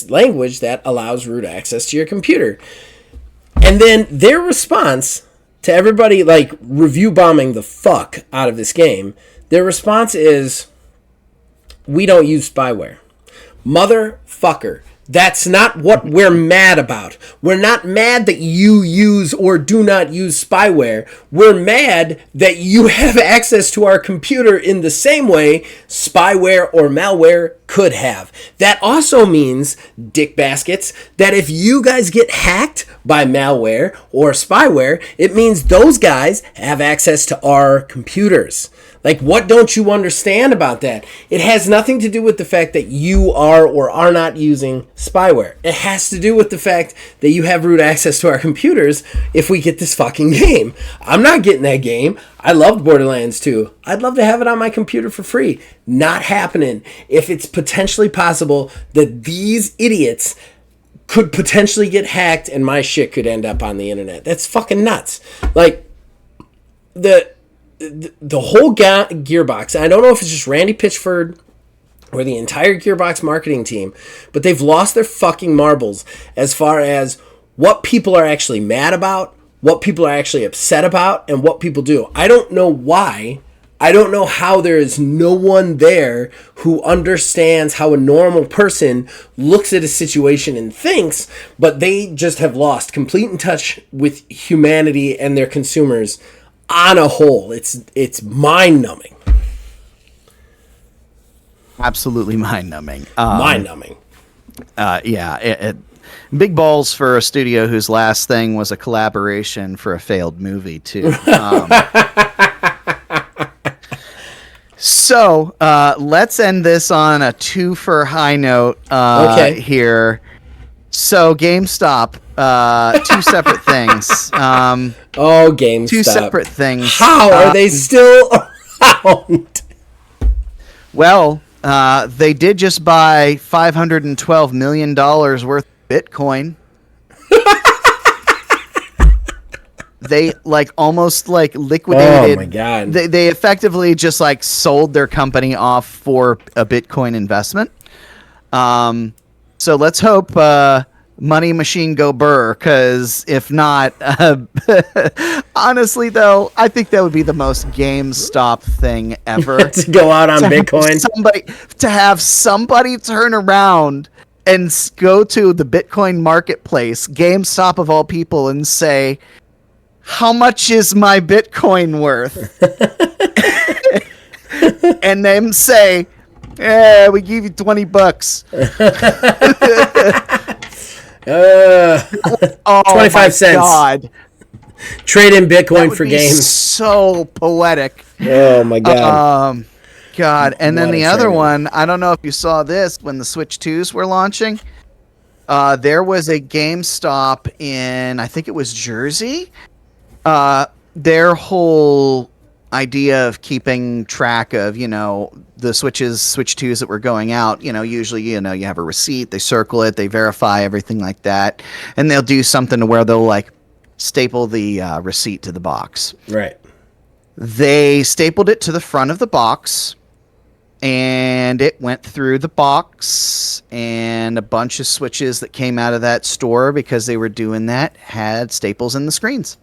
language that allows root access to your computer. And then their response to everybody like review bombing the fuck out of this game, their response is, we don't use spyware. Motherfucker. That's not what we're mad about. We're not mad that you use or do not use spyware. We're mad that you have access to our computer in the same way spyware or malware could have. That also means, dick baskets, that if you guys get hacked by malware or spyware, it means those guys have access to our computers. Like, what don't you understand about that? It has nothing to do with the fact that you are or are not using spyware. It has to do with the fact that you have root access to our computers if we get this fucking game. I'm not getting that game. I loved Borderlands 2. I'd love to have it on my computer for free. Not happening. If it's potentially possible that these idiots could potentially get hacked and my shit could end up on the internet. That's fucking nuts. Like, the whole Gearbox, I don't know if it's just Randy Pitchford or the entire Gearbox marketing team, but they've lost their fucking marbles as far as what people are actually mad about, what people are actually upset about, and what people do. I don't know why. I don't know how there is no one there who understands how a normal person looks at a situation and thinks, but they just have lost complete in touch with humanity and their consumers on a whole. It's mind-numbing. Absolutely mind-numbing. Mind-numbing. Yeah. Big balls for a studio whose last thing was a collaboration for a failed movie, too. So let's end this on a twofer high note here. So GameStop, two separate things. GameStop. Two separate things. How are they still around? Well, they did just buy $512 million worth of Bitcoin. They almost liquidated. Oh my god! They effectively just sold their company off for a Bitcoin investment. So let's hope Money Machine go burr, because if not, honestly though, I think that would be the most GameStop thing ever. To go out on Bitcoin. To have somebody turn around and go to the Bitcoin marketplace, GameStop of all people, and say, how much is my Bitcoin worth? And them say, we give you $20. 25 cents. God. Trade in Bitcoin for games. So poetic. Oh my god. God. And then What the a other trade. one, I don't know if you saw this when the Switch 2s were launching. There was a GameStop in, I think it was Jersey. Their whole idea of keeping track of, the Switch 2s that were going out, usually, you have a receipt, they circle it, they verify everything like that, and they'll do something to where they'll staple the receipt to the box. Right. They stapled it to the front of the box, and it went through the box, and a bunch of Switches that came out of that store, because they were doing that, had staples in the screens.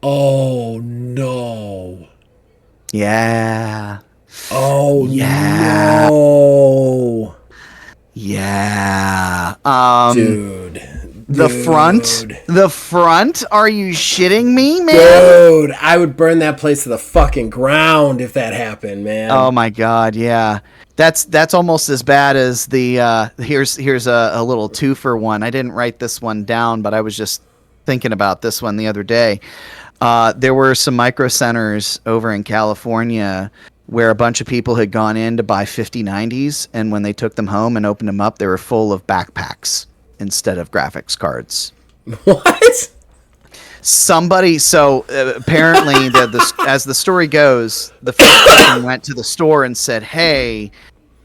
Oh no. Yeah. Oh yeah. no. Yeah. Dude. The front? Are you shitting me, man? Dude, I would burn that place to the fucking ground if that happened, man. Oh my god, yeah. That's almost as bad as the here's a little twofer one. I didn't write this one down, but I was just thinking about this one the other day. There were some micro centers over in California where a bunch of people had gone in to buy 5090s, and when they took them home and opened them up, they were full of backpacks instead of graphics cards. What? Apparently, as the story goes, the first person went to the store and said, hey,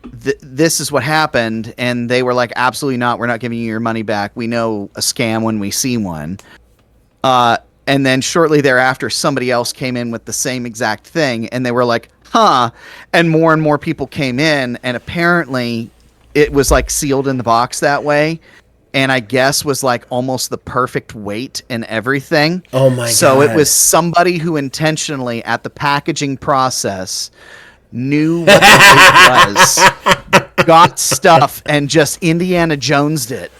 this is what happened, and they were like, absolutely not, we're not giving you your money back. We know a scam when we see one. And then shortly thereafter, somebody else came in with the same exact thing, and they were like, huh. And more people came in, and apparently it was sealed in the box that way, and I guess was almost the perfect weight and everything. Oh my god. So it was somebody who intentionally, at the packaging process, knew what the weight was, got stuff, and just Indiana Jonesed it.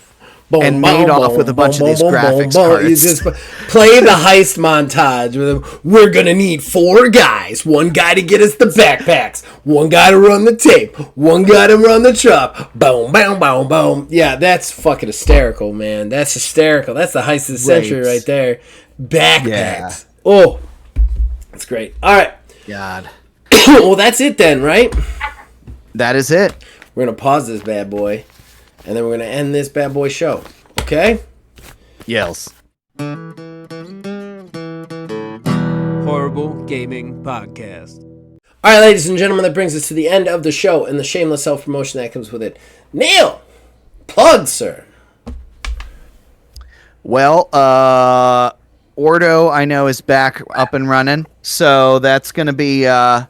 And made off with a bunch of these graphics cards. You just play the heist montage with them. We're going to need 4 guys. 1 guy to get us the backpacks. 1 guy to run the tape. 1 guy to run the truck. Boom, boom, boom, boom. Yeah, that's fucking hysterical, man. That's hysterical. That's the heist of the century right there. Backpacks. Yeah. Oh, that's great. All right. God. Well, that's it then, right? That is it. We're going to pause this bad boy, and then we're going to end this bad boy show. Okay? Yells. Horrible Gaming Podcast. All right, ladies and gentlemen, that brings us to the end of the show and the shameless self-promotion that comes with it. Neil, plug, sir. Well, Ordo, I know, is back up and running, so that's going to be, I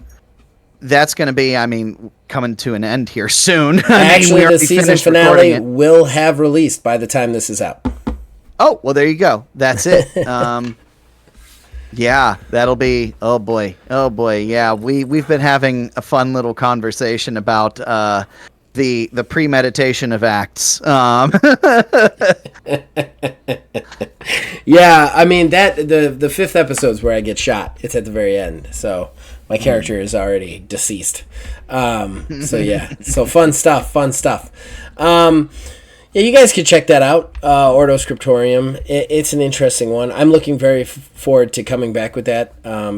mean, coming to an end here soon. Actually, the season finale will have released by the time this is out. Oh, well, there you go. That's it. Yeah, that'll be, oh boy. Yeah, we've been having a fun little conversation about the premeditation of acts. Yeah, I mean that the fifth episode's where I get shot. It's at the very end, so my character is already deceased. So yeah, so fun stuff. Yeah, you guys could check that out, Ordo Scriptorium. It's an interesting one. I'm looking very forward to coming back with that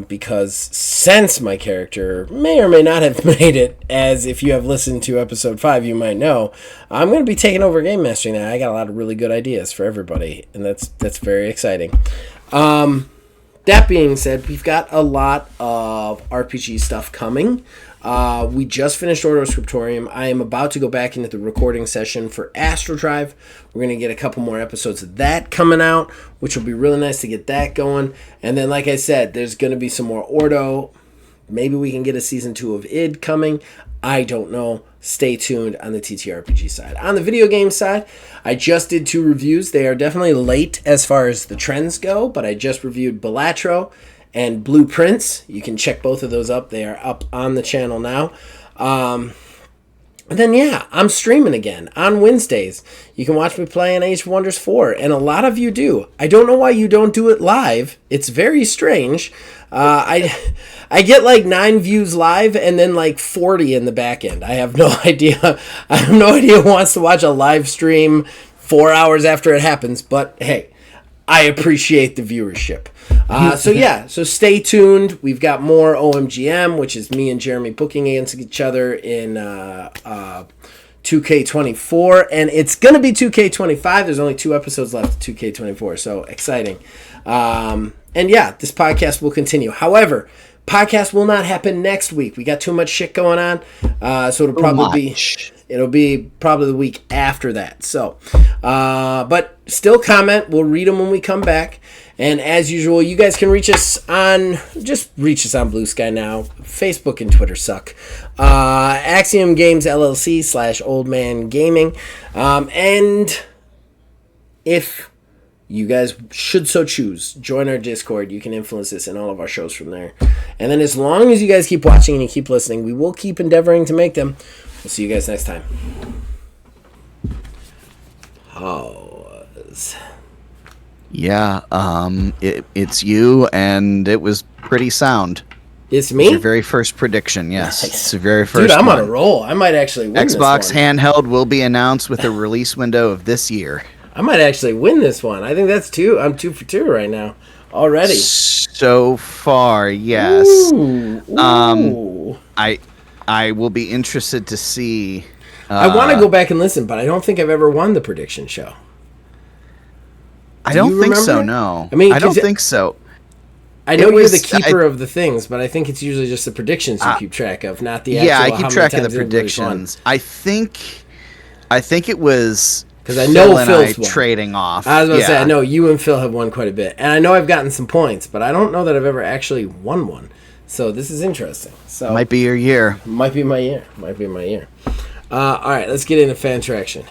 because since my character may or may not have made it, as if you have listened to episode 5, you might know, I'm going to be taking over game mastering now. I got a lot of really good ideas for everybody, and that's very exciting. That being said, we've got a lot of RPG stuff coming. We just finished Ordo Scriptorium. I am about to go back into the recording session for Astro Drive. We're going to get a couple more episodes of that coming out, which will be really nice to get that going. And then, like I said, there's going to be some more Ordo. Maybe we can get a season 2 of id coming. I don't know. Stay tuned on the TTRPG side. On the video game side, I just did 2 reviews. They are definitely late as far as the trends go, but I just reviewed Balatro and Blueprints. You can check both of those up. They are up on the channel now. And then, yeah, I'm streaming again on Wednesdays. You can watch me play in Age of Wonders 4, and a lot of you do. I don't know why you don't do it live. It's very strange. I get like 9 views live and then like 40 in the back end. I have no idea. I have no idea who wants to watch a live stream 4 hours after it happens, but hey, I appreciate the viewership. So stay tuned. We've got more OMGM, which is me and Jeremy booking against each other in 2K24, and it's going to be 2K25. There's only 2 episodes left of 2K24, so exciting. And yeah, this podcast will continue. However, podcast will not happen next week. We got too much shit going on, so it'll be probably the week after that. So, but still comment. We'll read them when we come back. And as usual, you guys can reach us on Blue Sky now. Facebook and Twitter suck. Axiom Games LLC /Old Man Gaming. And if you guys should so choose, join our Discord. You can influence us in all of our shows from there. And then as long as you guys keep watching and you keep listening, we will keep endeavoring to make them. We'll see you guys next time. Pause. Yeah, it's you, and it was pretty sound. It's me? It's your very first prediction, yes. Nice. It's the very first Dude, I'm one. on a roll. I might actually win Xbox this one. handheld will be announced with a release window of this year. I might actually win this one. I think that's 2. I'm 2 for 2 right now. Already. So far, yes. Ooh. I will be interested to see. I want to go back and listen, but I don't think I've ever won the prediction show. I don't think so, no. I mean, I don't think so. I know you're the keeper of the things, but I think it's usually just the predictions you keep track of, not the actual. Yeah, I keep track of the predictions. I think it was because I know Phil's trading off. I was about to say I know you and Phil have won quite a bit, and I know I've gotten some points, but I don't know that I've ever actually won one. So this is interesting. So might be your year. Might be my year. All right, let's get into fan traction.